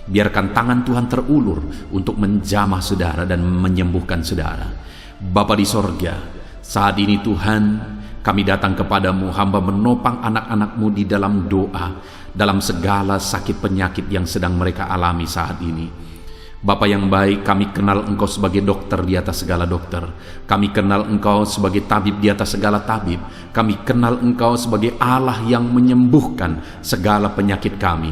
Biarkan tangan Tuhan terulur untuk menjamah saudara dan menyembuhkan saudara. Bapa di sorga, saat ini Tuhan, kami datang kepadamu, hamba menopang anak-anak-Mu di dalam doa, dalam segala sakit penyakit yang sedang mereka alami saat ini. Bapa yang baik, kami kenal Engkau sebagai dokter di atas segala dokter. Kami kenal Engkau sebagai tabib di atas segala tabib. Kami kenal Engkau sebagai Allah yang menyembuhkan segala penyakit kami.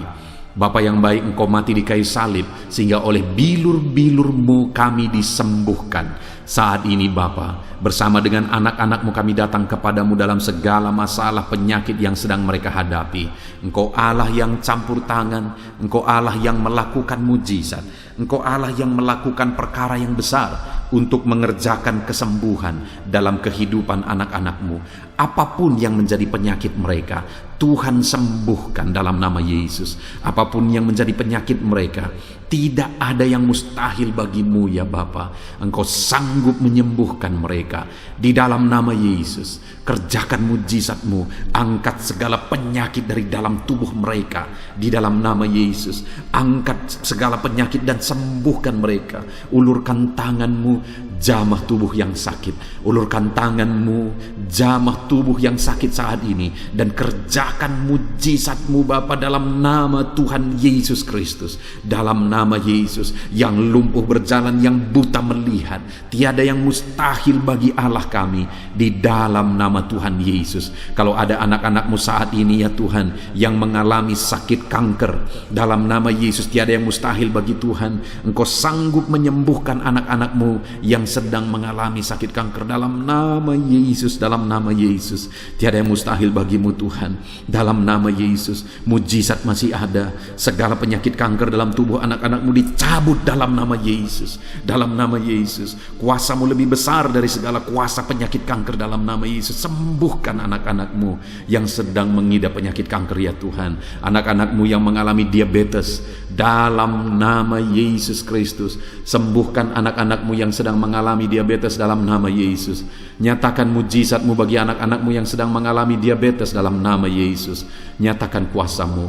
Bapa yang baik, Engkau mati di kayu salib sehingga oleh bilur-bilur-Mu kami disembuhkan. Saat ini Bapa, bersama dengan anak-anak-Mu kami datang kepadamu dalam segala masalah penyakit yang sedang mereka hadapi. Engkau Allah yang campur tangan, Engkau Allah yang melakukan mujizat, Engkau Allah yang melakukan perkara yang besar untuk mengerjakan kesembuhan dalam kehidupan anak-anak-Mu. Apapun yang menjadi penyakit mereka, Tuhan sembuhkan dalam nama Yesus. Apapun yang menjadi penyakit mereka, tidak ada yang mustahil bagimu ya Bapa. Engkau sanggup menyembuhkan mereka di dalam nama Yesus. Kerjakan mujizat-Mu, angkat segala penyakit dari dalam tubuh mereka di dalam nama Yesus. Angkat segala penyakit dan sembuhkan mereka. Ulurkan tangan-Mu, jamah tubuh yang sakit. Ulurkan tangan-Mu, jamah tubuh yang sakit saat ini, dan kerjakan mujizat-Mu Bapa dalam nama Tuhan Yesus Kristus. Dalam nama Yesus, yang lumpuh berjalan, yang buta melihat, tiada yang mustahil bagi Allah kami di dalam nama Tuhan Yesus. Kalau ada anak-anak-Mu saat ini ya Tuhan yang mengalami sakit kanker, dalam nama Yesus tiada yang mustahil bagi Tuhan. Engkau sanggup menyembuhkan anak-anak-Mu yang sedang mengalami sakit kanker dalam nama Yesus. Dalam nama Yesus tiada yang mustahil bagimu Tuhan. Dalam nama Yesus mujizat masih ada. Segala penyakit kanker dalam tubuh anak-anak-Mu dicabut dalam nama Yesus. Dalam nama Yesus, kuasa-Mu lebih besar dari segala kuasa penyakit kanker. Dalam nama Yesus, sembuhkan anak-anak-Mu yang sedang mengidap penyakit kanker ya Tuhan. Anak-anak-Mu yang mengalami diabetes, dalam nama Yesus Kristus, sembuhkan anak-anak-Mu yang sedang mengalami diabetes dalam nama Yesus. Nyatakan mujizat-Mu bagi anak-anak-Mu yang sedang mengalami diabetes dalam nama Yesus. Nyatakan kuasa-Mu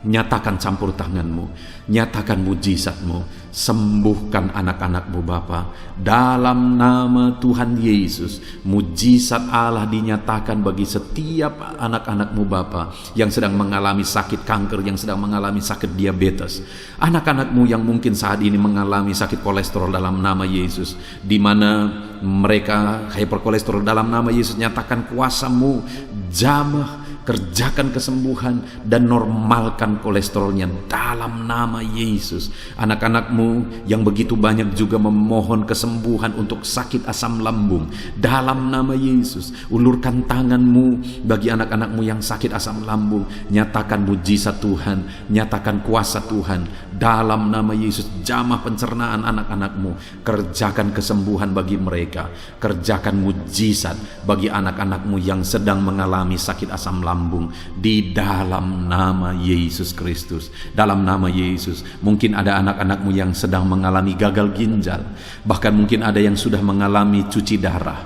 Nyatakan campur tangan-Mu, nyatakan mujizat-Mu, sembuhkan anak-anak-Mu Bapa. Dalam nama Tuhan Yesus, mujizat Allah dinyatakan bagi setiap anak-anak-Mu Bapa yang sedang mengalami sakit kanker, yang sedang mengalami sakit diabetes. Anak-anak-Mu yang mungkin saat ini mengalami sakit kolesterol dalam nama Yesus, di mana mereka hiperkolesterol, dalam nama Yesus nyatakan kuasa-Mu, jamah, kerjakan kesembuhan dan normalkan kolesterolnya dalam nama Yesus. Anak-anak-Mu yang begitu banyak juga memohon kesembuhan untuk sakit asam lambung, dalam nama Yesus ulurkan tangan-Mu bagi anak-anak-Mu yang sakit asam lambung. Nyatakan mujizat Tuhan, nyatakan kuasa Tuhan dalam nama Yesus. Jamah pencernaan anak-anak-Mu, kerjakan kesembuhan bagi mereka, kerjakan mujizat bagi anak-anak-Mu yang sedang mengalami sakit asam lambung, di dalam nama Yesus Kristus. Dalam nama Yesus, mungkin ada anak-anak-Mu yang sedang mengalami gagal ginjal, bahkan mungkin ada yang sudah mengalami cuci darah.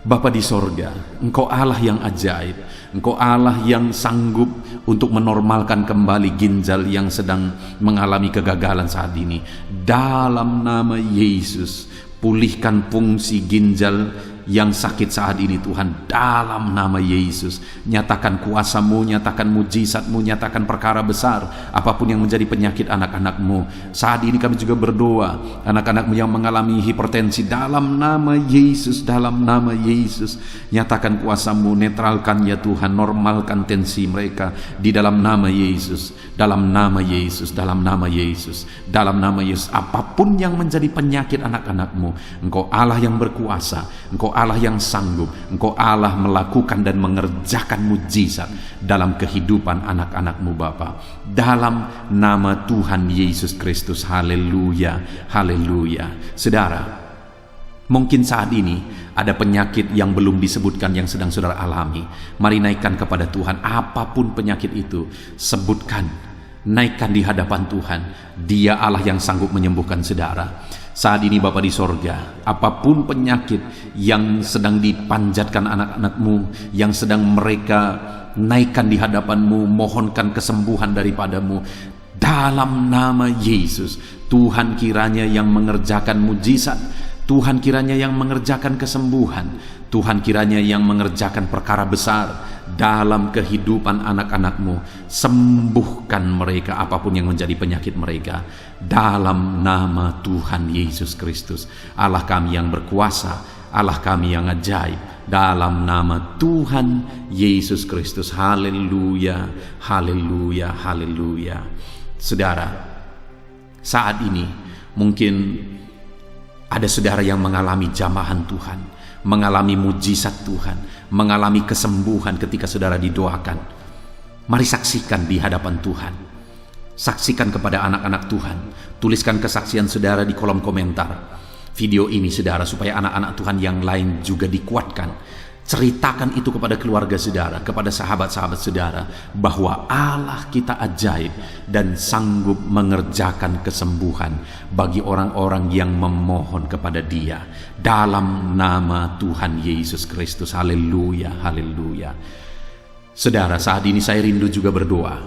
Bapa di sorga, Engkau Allah yang ajaib, Engkau Allah yang sanggup untuk menormalkan kembali ginjal yang sedang mengalami kegagalan saat ini. Dalam nama Yesus, pulihkan fungsi ginjal yang sakit saat ini Tuhan, dalam nama Yesus. Nyatakan kuasa-Mu, nyatakan mujizat-Mu, nyatakan perkara besar apapun yang menjadi penyakit anak-anak-Mu. Saat ini kami juga berdoa, anak-anak-Mu yang mengalami hipertensi, dalam nama Yesus, dalam nama Yesus, nyatakan kuasa-Mu, netralkan ya Tuhan, normalkan tensi mereka di dalam nama Yesus, dalam nama Yesus, dalam nama Yesus, dalam nama Yesus. Apapun yang menjadi penyakit anak-anak-Mu, Engkau Allah yang berkuasa, Engkau Allah yang sanggup, Engkau Allah melakukan dan mengerjakan mujizat dalam kehidupan anak-anak-Mu Bapa, dalam nama Tuhan Yesus Kristus. Haleluya, haleluya. Saudara, mungkin saat ini ada penyakit yang belum disebutkan yang sedang saudara alami. Mari naikkan kepada Tuhan apapun penyakit itu, sebutkan, naikkan di hadapan Tuhan. Dia Allah yang sanggup menyembuhkan saudara. Saat ini Bapa di sorga, apapun penyakit yang sedang dipanjatkan anak-anak-Mu, yang sedang mereka naikkan di hadapan-Mu, mohonkan kesembuhan daripada-Mu, dalam nama Yesus, Tuhan kiranya yang mengerjakan mujizat, Tuhan kiranya yang mengerjakan kesembuhan, Tuhan kiranya yang mengerjakan perkara besar dalam kehidupan anak-anak-Mu. Sembuhkan mereka apapun yang menjadi penyakit mereka, dalam nama Tuhan Yesus Kristus. Allah kami yang berkuasa, Allah kami yang ajaib, dalam nama Tuhan Yesus Kristus. Haleluya, haleluya, haleluya. Saudara, saat ini mungkin ada saudara yang mengalami jamahan Tuhan, mengalami mujizat Tuhan, mengalami kesembuhan ketika saudara didoakan. Mari saksikan di hadapan Tuhan. Saksikan kepada anak-anak Tuhan. Tuliskan kesaksian saudara di kolom komentar video ini saudara, supaya anak-anak Tuhan yang lain juga dikuatkan. Ceritakan itu kepada keluarga saudara, kepada sahabat-sahabat saudara, bahwa Allah kita ajaib dan sanggup mengerjakan kesembuhan bagi orang-orang yang memohon kepada Dia, dalam nama Tuhan Yesus Kristus. Haleluya, haleluya. Saudara, saat ini saya rindu juga berdoa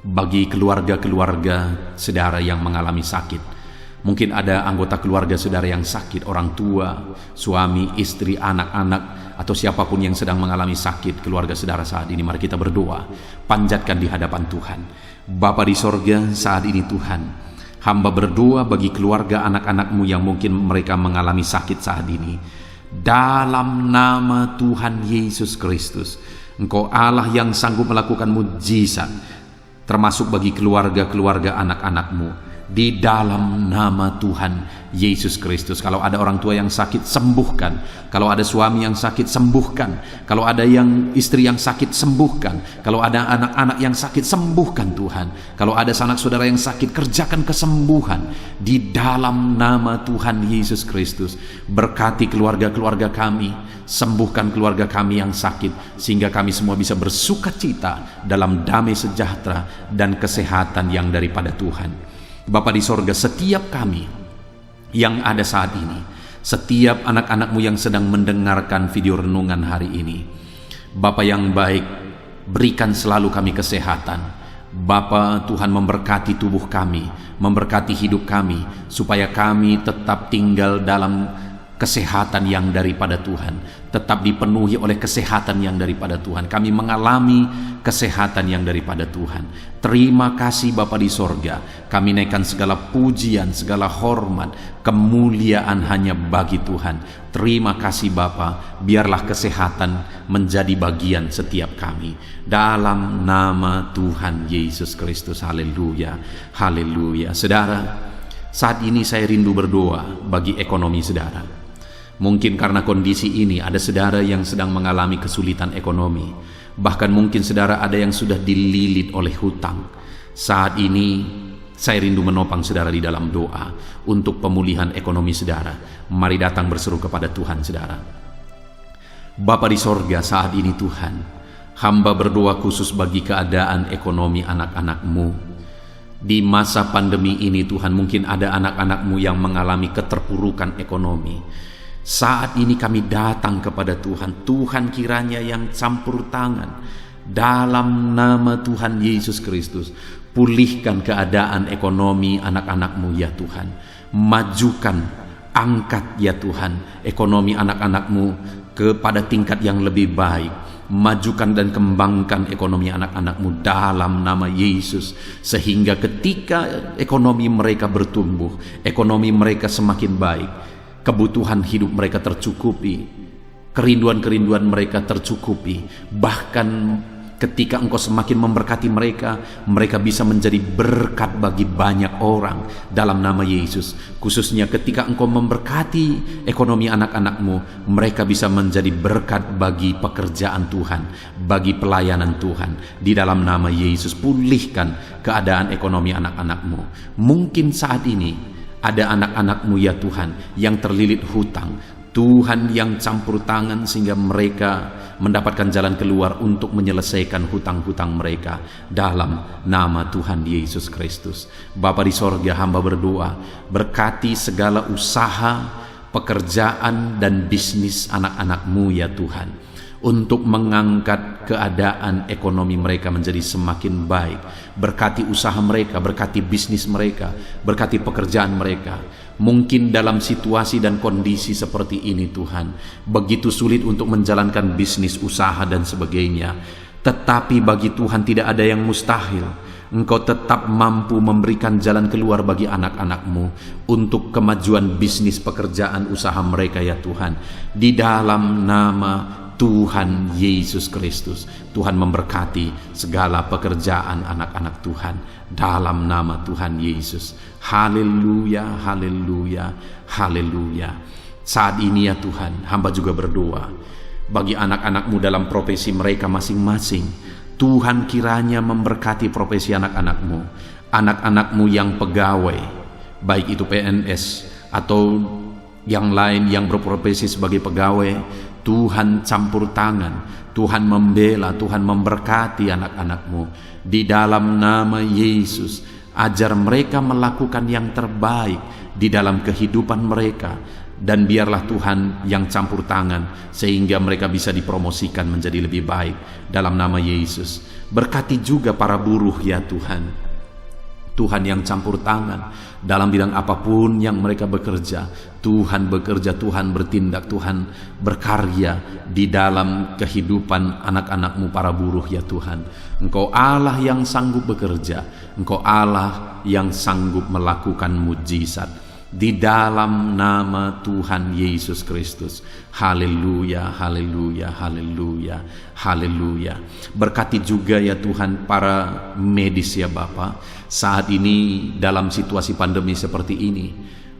bagi keluarga-keluarga saudara yang mengalami sakit. Mungkin ada anggota keluarga saudara yang sakit, orang tua, suami, istri, anak-anak, atau siapapun yang sedang mengalami sakit keluarga saudara saat ini. Mari kita berdoa, panjatkan di hadapan Tuhan. Bapa di sorga, saat ini Tuhan, hamba berdoa bagi keluarga anak-anak-Mu yang mungkin mereka mengalami sakit saat ini. Dalam nama Tuhan Yesus Kristus, Engkau Allah yang sanggup melakukan mujizat, termasuk bagi keluarga-keluarga anak-anak-Mu. Di dalam nama Tuhan Yesus Kristus. Kalau ada orang tua yang sakit, sembuhkan. Kalau ada suami yang sakit, sembuhkan. Kalau ada yang istri yang sakit, sembuhkan. Kalau ada anak-anak yang sakit, sembuhkan Tuhan. Kalau ada sanak saudara yang sakit, kerjakan kesembuhan di dalam nama Tuhan Yesus Kristus. Berkati keluarga-keluarga kami, sembuhkan keluarga kami yang sakit, sehingga kami semua bisa bersuka cita dalam damai sejahtera dan kesehatan yang daripada Tuhan. Bapa di sorga, setiap kami yang ada saat ini, setiap anak-anak-Mu yang sedang mendengarkan video renungan hari ini, Bapa yang baik, berikan selalu kami kesehatan, Bapa, Tuhan memberkati tubuh kami, memberkati hidup kami, supaya kami tetap tinggal dalam kesehatan yang daripada Tuhan, tetap dipenuhi oleh kesehatan yang daripada Tuhan. Kami mengalami kesehatan yang daripada Tuhan. Terima kasih Bapa di sorga. Kami naikkan segala pujian, segala hormat, kemuliaan hanya bagi Tuhan. Terima kasih Bapa, biarlah kesehatan menjadi bagian setiap kami. Dalam nama Tuhan Yesus Kristus. Haleluya, haleluya. Saudara, saat ini saya rindu berdoa bagi ekonomi saudara. Mungkin karena kondisi ini ada saudara yang sedang mengalami kesulitan ekonomi. Bahkan mungkin saudara ada yang sudah dililit oleh hutang. Saat ini saya rindu menopang saudara di dalam doa untuk pemulihan ekonomi saudara. Mari datang berseru kepada Tuhan saudara. Bapa di sorga, saat ini Tuhan, hamba berdoa khusus bagi keadaan ekonomi anak-anak-Mu. Di masa pandemi ini Tuhan, mungkin ada anak-anak-Mu yang mengalami keterpurukan ekonomi. Saat ini kami datang kepada Tuhan. Tuhan kiranya yang campur tangan dalam nama Tuhan Yesus Kristus. Pulihkan keadaan ekonomi anak-anak-Mu ya Tuhan. Majukan, angkat ya Tuhan ekonomi anak-anak-Mu kepada tingkat yang lebih baik. Majukan dan kembangkan ekonomi anak-anak-Mu dalam nama Yesus, sehingga ketika ekonomi mereka bertumbuh, ekonomi mereka semakin baik, kebutuhan hidup mereka tercukupi, kerinduan-kerinduan mereka tercukupi. Bahkan ketika Engkau semakin memberkati mereka, mereka bisa menjadi berkat bagi banyak orang dalam nama Yesus. Khususnya ketika Engkau memberkati ekonomi anak-anak-Mu, mereka bisa menjadi berkat bagi pekerjaan Tuhan, bagi pelayanan Tuhan. Di dalam nama Yesus, pulihkan keadaan ekonomi anak-anak-Mu. Mungkin saat ini ada anak-anak-Mu ya Tuhan yang terlilit hutang. Tuhan yang campur tangan sehingga mereka mendapatkan jalan keluar untuk menyelesaikan hutang-hutang mereka dalam nama Tuhan Yesus Kristus. Bapa di sorga, hamba berdoa, berkati segala usaha, pekerjaan dan bisnis anak-anak-Mu ya Tuhan, untuk mengangkat keadaan ekonomi mereka menjadi semakin baik. Berkati usaha mereka, berkati bisnis mereka, berkati pekerjaan mereka. Mungkin dalam situasi dan kondisi seperti ini Tuhan, begitu sulit untuk menjalankan bisnis, usaha dan sebagainya. Tetapi bagi Tuhan tidak ada yang mustahil. Engkau tetap mampu memberikan jalan keluar bagi anak-anak-Mu untuk kemajuan bisnis, pekerjaan, usaha mereka ya Tuhan. Di dalam nama Tuhan Yesus Kristus, Tuhan memberkati segala pekerjaan anak-anak Tuhan dalam nama Tuhan Yesus. Haleluya, haleluya, haleluya. Saat ini ya Tuhan, hamba juga berdoa bagi anak-anak-Mu dalam profesi mereka masing-masing. Tuhan kiranya memberkati profesi anak-anak-Mu, anak-anak-Mu yang pegawai, baik itu PNS atau yang lain yang berprofesi sebagai pegawai. Tuhan campur tangan, Tuhan membela, Tuhan memberkati anak-anak-Mu di dalam nama Yesus. Ajar mereka melakukan yang terbaik di dalam kehidupan mereka, dan biarlah Tuhan yang campur tangan sehingga mereka bisa dipromosikan menjadi lebih baik dalam nama Yesus. Berkati juga para buruh ya Tuhan. Tuhan yang campur tangan dalam bidang apapun yang mereka bekerja. Tuhan bekerja, Tuhan bertindak, Tuhan berkarya di dalam kehidupan anak-anak-Mu para buruh ya Tuhan. Engkau Allah yang sanggup bekerja, Engkau Allah yang sanggup melakukan mujizat. Di dalam nama Tuhan Yesus Kristus. Haleluya, haleluya, haleluya, haleluya. Berkati juga ya Tuhan para medis ya Bapa. Saat ini dalam situasi pandemi seperti ini,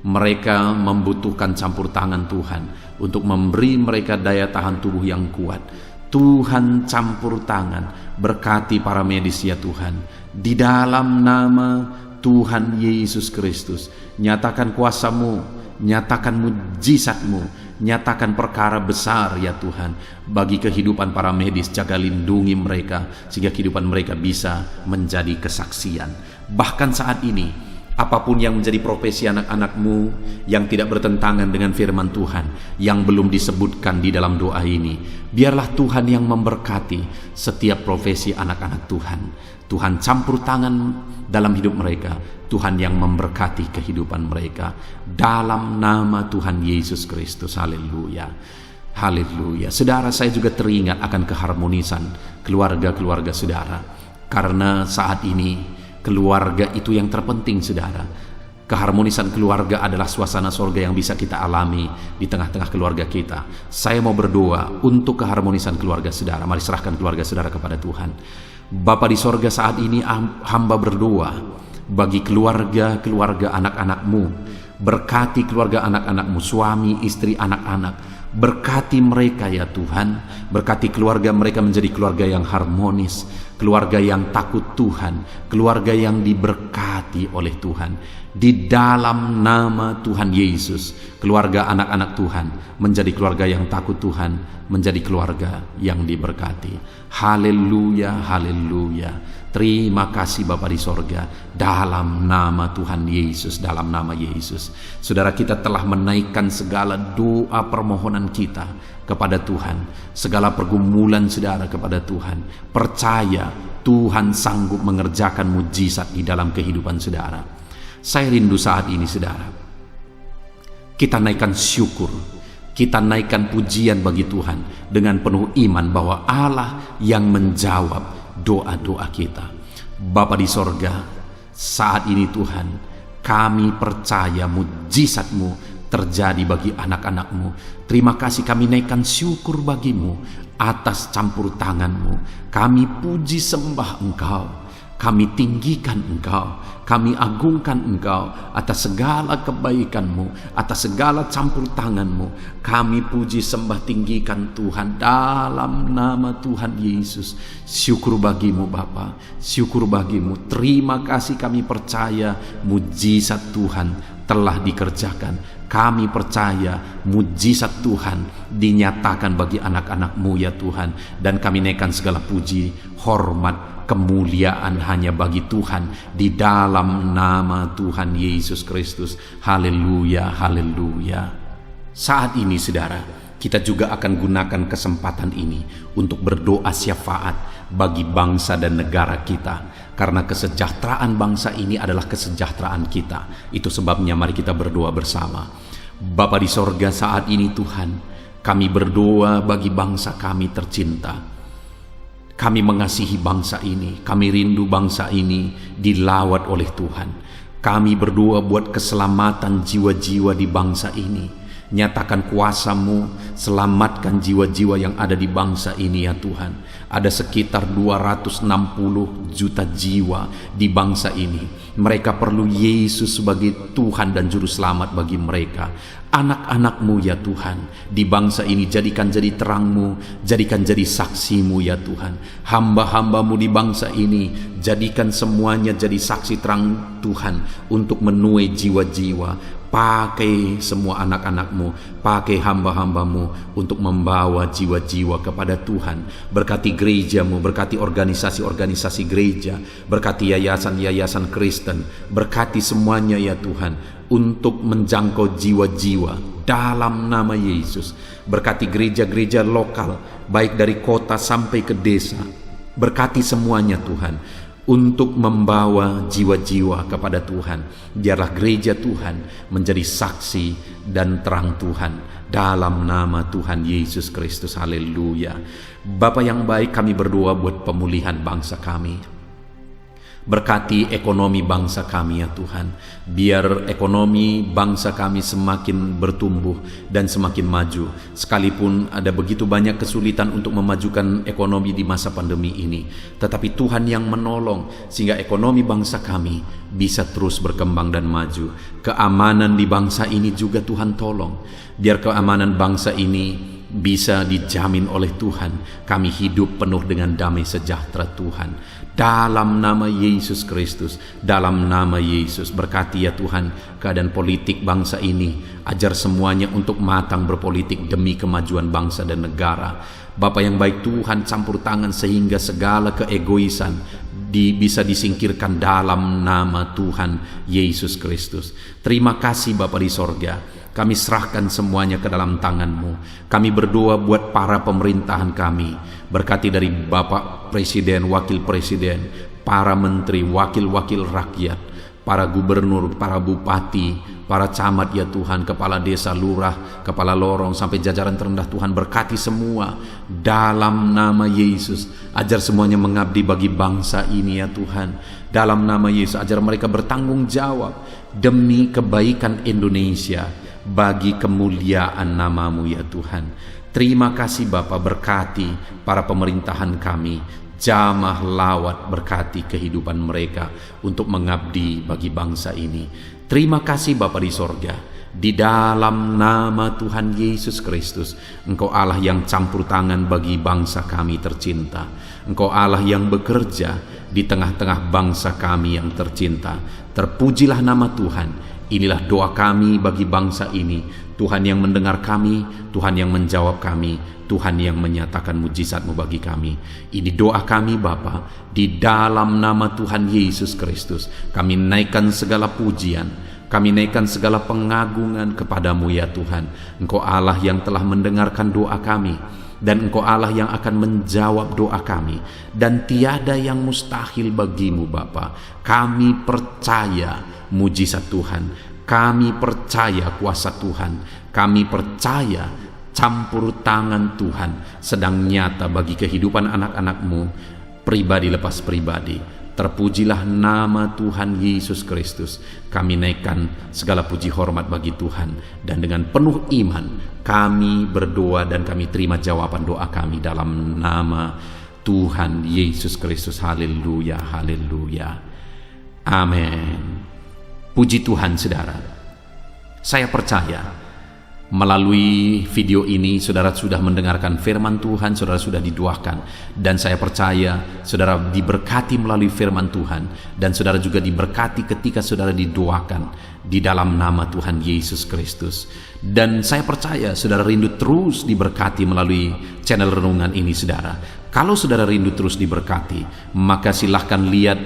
mereka membutuhkan campur tangan Tuhan untuk memberi mereka daya tahan tubuh yang kuat. Tuhan campur tangan, berkati para medis ya Tuhan. Di dalam nama Tuhan Yesus Kristus, nyatakan kuasa-Mu, nyatakan mujizat-Mu, nyatakan perkara besar ya Tuhan bagi kehidupan para medis. Jaga lindungi mereka sehingga kehidupan mereka bisa menjadi kesaksian. Bahkan saat ini Apapun yang menjadi profesi anak-anak-Mu yang tidak bertentangan dengan firman Tuhan, yang belum disebutkan di dalam doa ini, biarlah Tuhan yang memberkati setiap profesi anak-anak Tuhan. Tuhan campur tangan dalam hidup mereka, Tuhan yang memberkati kehidupan mereka. Dalam nama Tuhan Yesus Kristus, haleluya. Haleluya. Saudara, saya juga teringat akan keharmonisan keluarga-keluarga saudara. Karena saat ini keluarga itu yang terpenting, saudara. Keharmonisan keluarga adalah suasana sorga yang bisa kita alami di tengah-tengah keluarga kita. Saya mau berdoa untuk keharmonisan keluarga saudara. Mari serahkan keluarga saudara kepada Tuhan. Bapa di sorga, saat ini hamba berdoa bagi keluarga-keluarga anak-anak-Mu. Berkati keluarga anak-anak-Mu, suami, istri, anak-anak. Berkati mereka ya Tuhan. Berkati keluarga mereka menjadi keluarga yang harmonis, keluarga yang takut Tuhan, keluarga yang diberkati oleh Tuhan. Di dalam nama Tuhan Yesus, keluarga anak-anak Tuhan menjadi keluarga yang takut Tuhan, menjadi keluarga yang diberkati. Haleluya, haleluya. Terima kasih Bapa di sorga, dalam nama Tuhan Yesus, dalam nama Yesus. Saudara, kita telah menaikkan segala doa permohonan kita kepada Tuhan, segala pergumulan saudara kepada Tuhan. Percaya Tuhan sanggup mengerjakan mujizat di dalam kehidupan saudara. Saya rindu saat ini saudara, kita naikkan syukur, kita naikkan pujian bagi Tuhan dengan penuh iman bahwa Allah yang menjawab doa-doa kita. Bapa di sorga, saat ini Tuhan, kami percaya mujizat-Mu terjadi bagi anak-anak-Mu. Terima kasih, kami naikkan syukur bagi-Mu atas campur tangan-Mu. Kami puji sembah Engkau, kami tinggikan Engkau, kami agungkan Engkau atas segala kebaikan-Mu, atas segala campur tangan-Mu. Kami puji sembah tinggikan Tuhan dalam nama Tuhan Yesus. Syukur bagi-Mu Bapa, syukur bagi-Mu. Terima kasih, kami percaya mujizat Tuhan telah dikerjakan. Kami percaya mujizat Tuhan dinyatakan bagi anak-anak-Mu ya Tuhan. Dan kami naikkan segala puji, hormat, kemuliaan hanya bagi Tuhan di dalam nama Tuhan Yesus Kristus. Haleluya, haleluya. Saat ini saudara, kita juga akan gunakan kesempatan ini untuk berdoa syafaat bagi bangsa dan negara kita, karena kesejahteraan bangsa ini adalah kesejahteraan kita. Itu sebabnya mari kita berdoa bersama. Bapa di sorga, saat ini Tuhan, kami berdoa bagi bangsa kami tercinta. Kami mengasihi bangsa ini, kami rindu bangsa ini dilawat oleh Tuhan. Kami berdoa buat keselamatan jiwa-jiwa di bangsa ini. Nyatakan kuasa-Mu, selamatkan jiwa-jiwa yang ada di bangsa ini ya Tuhan. Ada sekitar 260 juta jiwa di bangsa ini. Mereka perlu Yesus sebagai Tuhan dan Juru Selamat bagi mereka. Anak-anak-Mu ya Tuhan, di bangsa ini jadikan jadi terang-Mu, jadikan jadi saksi-Mu ya Tuhan. Hamba-hamba-Mu di bangsa ini, jadikan semuanya jadi saksi terang Tuhan untuk menuai jiwa-jiwa. Pakai semua anak-anak-Mu, pakai hamba-hamba-Mu untuk membawa jiwa-jiwa kepada Tuhan. Berkati gereja-Mu, berkati organisasi-organisasi gereja, berkati yayasan-yayasan Kristen, berkati semuanya ya Tuhan untuk menjangkau jiwa-jiwa dalam nama Yesus. Berkati gereja-gereja lokal, baik dari kota sampai ke desa. Berkati semuanya Tuhan untuk membawa jiwa-jiwa kepada Tuhan. Biarlah gereja Tuhan menjadi saksi dan terang Tuhan dalam nama Tuhan Yesus Kristus. Haleluya. Bapa yang baik, kami berdoa buat pemulihan bangsa kami. Berkati ekonomi bangsa kami ya Tuhan. Biar ekonomi bangsa kami semakin bertumbuh dan semakin maju. Sekalipun ada begitu banyak kesulitan untuk memajukan ekonomi di masa pandemi ini, tetapi Tuhan yang menolong sehingga ekonomi bangsa kami bisa terus berkembang dan maju. Keamanan di bangsa ini juga Tuhan tolong. Biar keamanan bangsa ini bisa dijamin oleh Tuhan. Kami hidup penuh dengan damai sejahtera Tuhan. Dalam nama Yesus Kristus, dalam nama Yesus, berkati ya Tuhan keadaan politik bangsa ini. Ajar semuanya untuk matang berpolitik demi kemajuan bangsa dan negara. Bapa yang baik Tuhan, campur tangan sehingga segala keegoisan bisa disingkirkan dalam nama Tuhan Yesus Kristus. Terima kasih Bapa di sorga. Kami serahkan semuanya ke dalam tangan-Mu. Kami berdoa buat para pemerintahan kami. Berkati dari Bapak Presiden, Wakil Presiden, para menteri, wakil-wakil rakyat, para gubernur, para bupati, para camat ya Tuhan, kepala desa, lurah, kepala lorong, sampai jajaran terendah Tuhan. Berkati semua dalam nama Yesus. Ajar semuanya mengabdi bagi bangsa ini ya Tuhan. Dalam nama Yesus, ajar mereka bertanggung jawab demi kebaikan Indonesia, bagi kemuliaan nama-Mu ya Tuhan. Terima kasih Bapa, berkati para pemerintahan kami, jamah lawat, berkati kehidupan mereka untuk mengabdi bagi bangsa ini. Terima kasih Bapa di sorga. Di dalam nama Tuhan Yesus Kristus, Engkau Allah yang campur tangan bagi bangsa kami tercinta. Engkau Allah yang bekerja di tengah-tengah bangsa kami yang tercinta. Terpujilah nama Tuhan. Inilah doa kami bagi bangsa ini. Tuhan yang mendengar kami, Tuhan yang menjawab kami, Tuhan yang menyatakan mujizat-Mu bagi kami. Ini doa kami Bapa, di dalam nama Tuhan Yesus Kristus. Kami naikkan segala pujian, kami naikkan segala pengagungan kepadamu ya Tuhan. Engkau Allah yang telah mendengarkan doa kami, dan Engkau Allah yang akan menjawab doa kami, dan tiada yang mustahil bagimu Bapa. Kami percaya mujizat Tuhan, kami percaya kuasa Tuhan, kami percaya campur tangan Tuhan sedang nyata bagi kehidupan anak-anak-Mu, pribadi lepas pribadi. Terpujilah nama Tuhan Yesus Kristus. Kami naikkan segala puji hormat bagi Tuhan, dan dengan penuh iman kami berdoa dan kami terima jawaban doa kami dalam nama Tuhan Yesus Kristus. Haleluya, haleluya, amin. Puji Tuhan saudara. Saya percaya melalui video ini saudara sudah mendengarkan firman Tuhan, saudara sudah didoakan, dan saya percaya saudara diberkati melalui firman Tuhan, dan saudara juga diberkati ketika saudara didoakan di dalam nama Tuhan Yesus Kristus. Dan saya percaya saudara rindu terus diberkati melalui channel renungan ini saudara. Kalau saudara rindu terus diberkati, maka silahkan lihat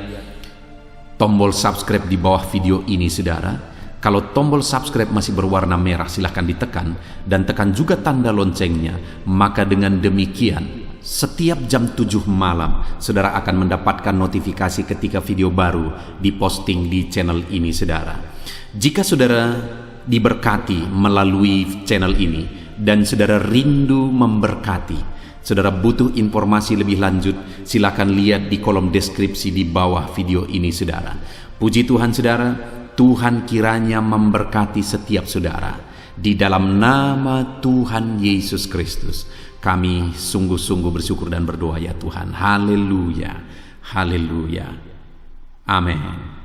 tombol subscribe di bawah video ini saudara. Kalau tombol subscribe masih berwarna merah, silahkan ditekan, dan tekan juga tanda loncengnya. Maka dengan demikian setiap jam 7 malam saudara akan mendapatkan notifikasi ketika video baru diposting di channel ini saudara. Jika saudara diberkati melalui channel ini dan saudara rindu memberkati, saudara butuh informasi lebih lanjut, silakan lihat di kolom deskripsi di bawah video ini saudara. Puji Tuhan saudara, Tuhan kiranya memberkati setiap saudara. Di dalam nama Tuhan Yesus Kristus, kami sungguh-sungguh bersyukur dan berdoa ya Tuhan. Haleluya, haleluya, amin.